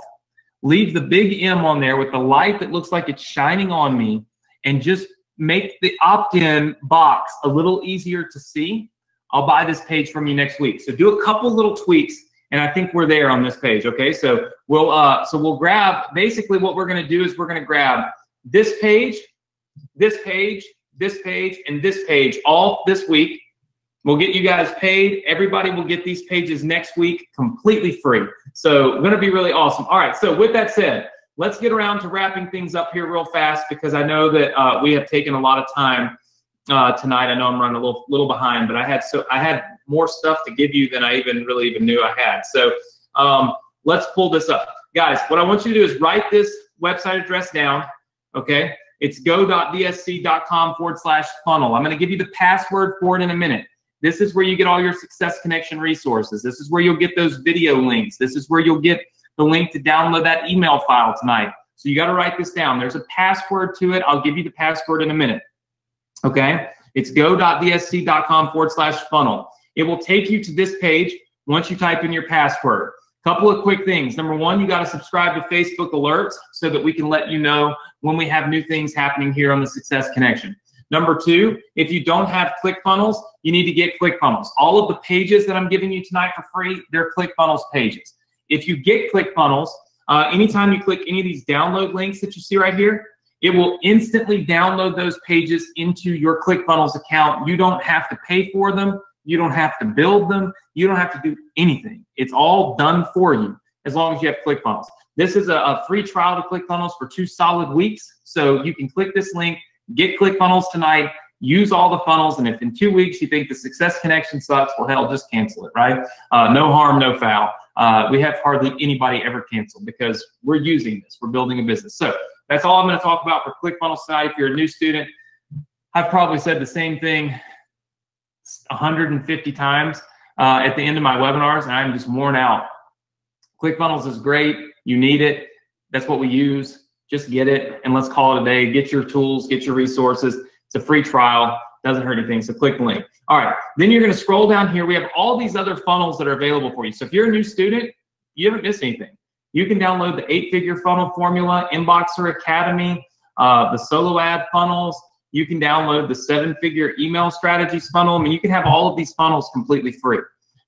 leave the big M on there with the light that looks like it's shining on me, and just make the opt-in box a little easier to see, I'll buy this page from you next week. So do a couple little tweaks, and I think we're there on this page. Okay, so we'll grab, basically what we're going to do is we're going to grab this page, this page, this page, and this page all this week. We'll get you guys paid. Everybody will get these pages next week completely free. So going to be really awesome. All right, so with that said, let's get around to wrapping things up here real fast, because I know that we have taken a lot of time tonight. I know I'm running a little behind, but I had more stuff to give you than I really even knew I had. So let's pull this up. Guys, what I want you to do is write this website address down, okay? It's go.dsc.com/funnel. I'm going to give you the password for it in a minute. This is where you get all your Success Connection resources. This is where you'll get those video links. This is where you'll get the link to download that email file tonight. So you got to write this down. There's a password to it. I'll give you the password in a minute. Okay? It's go.dsc.com/funnel. It will take you to this page once you type in your password. Couple of quick things. Number one, you got to subscribe to Facebook alerts so that we can let you know when we have new things happening here on the Success Connection. Number two, if you don't have ClickFunnels, you need to get ClickFunnels. All of the pages that I'm giving you tonight for free, they're ClickFunnels pages. If you get ClickFunnels, anytime you click any of these download links that you see right here, it will instantly download those pages into your ClickFunnels account. You don't have to pay for them. You don't have to build them. You don't have to do anything. It's all done for you as long as you have ClickFunnels. This is a free trial to ClickFunnels for 2 solid weeks. So you can click this link, get ClickFunnels tonight, use all the funnels, and if in 2 weeks you think the Success Connection sucks, well, hell, just cancel it, right? No harm, no foul. We have hardly anybody ever cancel because we're using this. We're building a business. So that's all I'm going to talk about for ClickFunnels tonight. If you're a new student, I've probably said the same thing 150 times at the end of my webinars, and I'm just worn out. ClickFunnels is great. You need it. That's what we use. Just get it, and let's call it a day. Get your tools, get your resources. It's a free trial. Doesn't hurt anything, so click the link. All right, then you're going to scroll down here. We have all these other funnels that are available for you. So if you're a new student, you haven't missed anything. You can download the 8-figure funnel formula, Inboxer Academy, the solo ad funnels. You can download the 7-figure email strategies funnel. I mean, you can have all of these funnels completely free.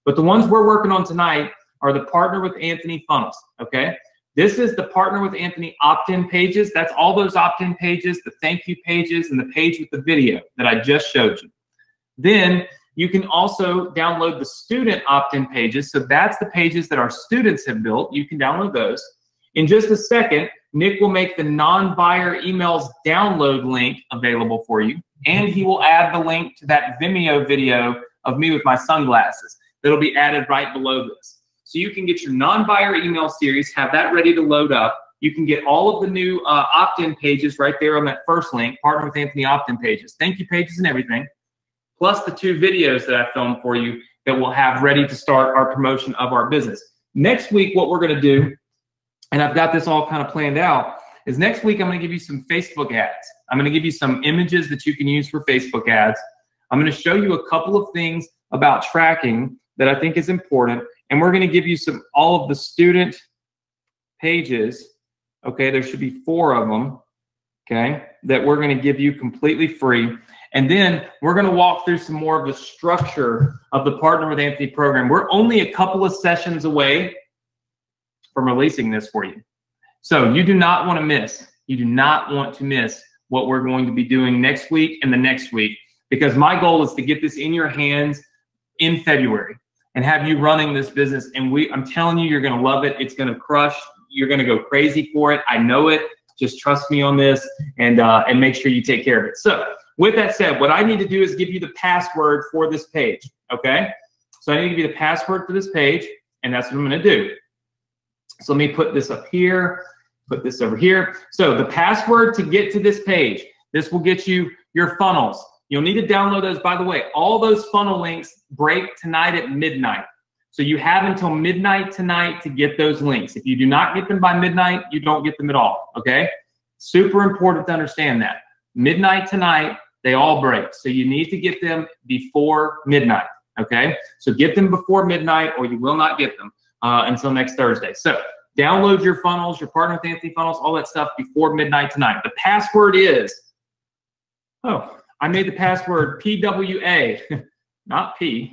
But the ones we're working on tonight are the Partner with Anthony funnels, okay? This is the Partner with Anthony opt-in pages. That's all those opt-in pages, the thank you pages, and the page with the video that I just showed you. Then you can also download the student opt-in pages. So that's the pages that our students have built. You can download those. In just a second, Nick will make the non-buyer emails download link available for you, and he will add the link to that Vimeo video of me with my sunglasses. That'll be added right below this. So you can get your non-buyer email series, have that ready to load up. You can get all of the new opt-in pages right there on that first link, Partner with Anthony opt-in pages, thank you pages and everything, plus the 2 videos that I filmed for you that we'll have ready to start our promotion of our business. Next week, what we're going to do, and I've got this all kind of planned out, is next week I'm going to give you some Facebook ads. I'm going to give you some images that you can use for Facebook ads. I'm going to show you a couple of things about tracking that I think is important, and we're going to give you all of the student pages. Okay, there should be 4 of them. Okay, that we're going to give you completely free. And then we're going to walk through some more of the structure of the Partner with Anthony program. We're only a couple of sessions away from releasing this for you. So you do not want to miss. You do not want to miss what we're going to be doing next week and the next week, because my goal is to get this in your hands in February and have you running this business. And I'm telling you, you're going to love it. It's going to crush. You're going to go crazy for it. I know it. Just trust me on this, and make sure you take care of it. So with that said, what I need to do is give you the password for this page, okay? So I need to give you the password for this page, and that's what I'm going to do. So let me put this up here, put this over here. So the password to get to this page, this will get you your funnels. You'll need to download those. By the way, all those funnel links break tonight at midnight. So you have until midnight tonight to get those links. If you do not get them by midnight, you don't get them at all, okay? Super important to understand that. Midnight tonight, they all break. So you need to get them before midnight, okay? So get them before midnight or you will not get them until next Thursday. So download your funnels, your Partner with Anthony funnels, all that stuff before midnight tonight. The password is, I made the password PWA, not P,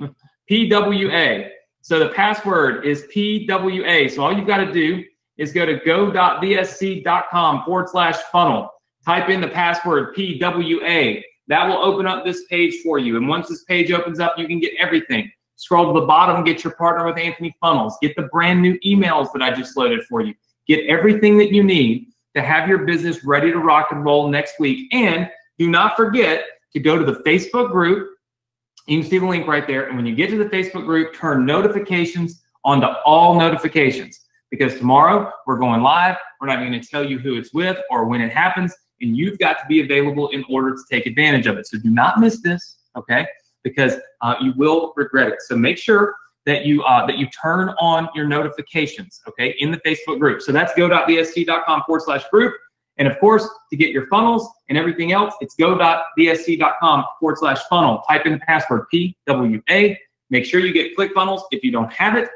PWA. So the password is PWA. So all you've got to do is go to go.bsc.com/funnel. Type in the password PWA. That will open up this page for you. And once this page opens up, you can get everything. Scroll to the bottom, get your Partner with Anthony funnels. Get the brand new emails that I just loaded for you. Get everything that you need to have your business ready to rock and roll next week. And do not forget to go to the Facebook group. You can see the link right there. And when you get to the Facebook group, turn notifications on to all notifications, because tomorrow we're going live. We're not going to tell you who it's with or when it happens. And you've got to be available in order to take advantage of it. So do not miss this, okay? Because you will regret it. So make sure that you turn on your notifications, okay, in the Facebook group. So that's go.bsc.com/group. And of course, to get your funnels and everything else, it's go.bsc.com/funnel. Type in the password PWA. Make sure you get ClickFunnels. If you don't have it,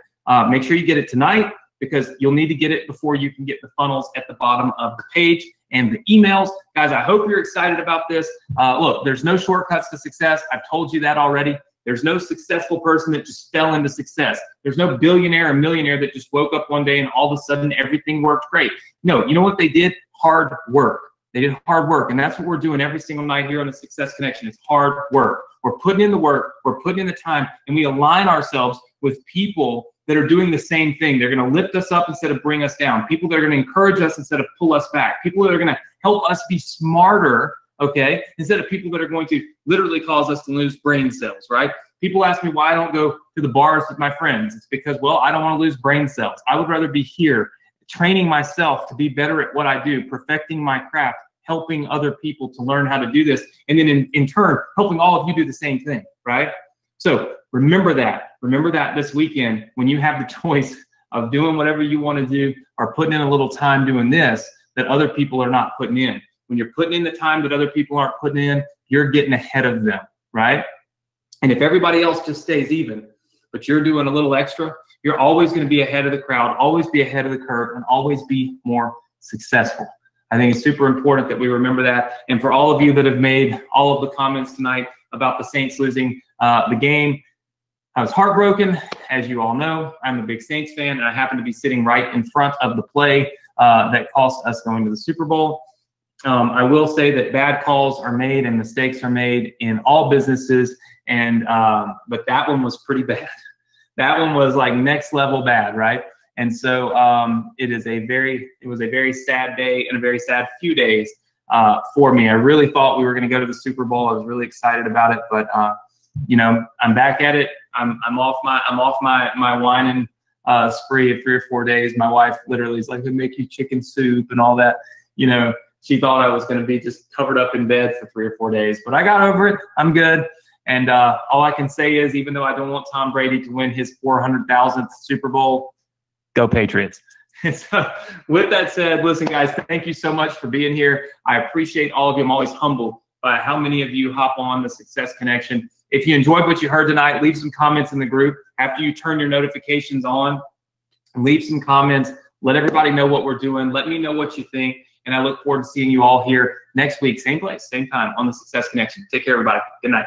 make sure you get it tonight, because you'll need to get it before you can get the funnels at the bottom of the page and the emails. Guys, I hope you're excited about this. Look, there's no shortcuts to success. I've told you that already. There's no successful person that just fell into success. There's no billionaire or millionaire that just woke up one day and all of a sudden everything worked great. No, you know what they did? Hard work. They did hard work. And that's what we're doing every single night here on the Success Connection. It's hard work. We're putting in the work. We're putting in the time. And we align ourselves with people that are doing the same thing. They're going to lift us up instead of bring us down. People that are going to encourage us instead of pull us back. People that are going to help us be smarter, okay, instead of people that are going to literally cause us to lose brain cells, right? People ask me why I don't go to the bars with my friends. It's because, well, I don't want to lose brain cells. I would rather be here training myself to be better at what I do, perfecting my craft, helping other people to learn how to do this, and then in turn, helping all of you do the same thing, right? So remember that. Remember that this weekend when you have the choice of doing whatever you want to do or putting in a little time doing this that other people are not putting in. When you're putting in the time that other people aren't putting in, you're getting ahead of them, right? And if everybody else just stays even, but you're doing a little extra, you're always going to be ahead of the crowd, always be ahead of the curve, and always be more successful. I think it's super important that we remember that. And for all of you that have made all of the comments tonight about the Saints losing the game, I was heartbroken. As you all know, I'm a big Saints fan, and I happen to be sitting right in front of the play that cost us going to the Super Bowl. I will say that bad calls are made and mistakes are made in all businesses, and but that one was pretty bad. That one was like next level bad, right? And so it was a very sad day and a very sad few days for me. I really thought we were going to go to the Super Bowl. I was really excited about it, but you know, I'm back at it. I'm off my whining spree of 3 or 4 days. My wife literally is like, "They make you chicken soup and all that." You know, she thought I was going to be just covered up in bed for 3 or 4 days, but I got over it. I'm good. And all I can say is, even though I don't want Tom Brady to win his 400,000th Super Bowl, go Patriots. So with that said, listen, guys, thank you so much for being here. I appreciate all of you. I'm always humbled by how many of you hop on the Success Connection. If you enjoyed what you heard tonight, leave some comments in the group. After you turn your notifications on, leave some comments. Let everybody know what we're doing. Let me know what you think. And I look forward to seeing you all here next week. Same place, same time on the Success Connection. Take care, everybody. Good night.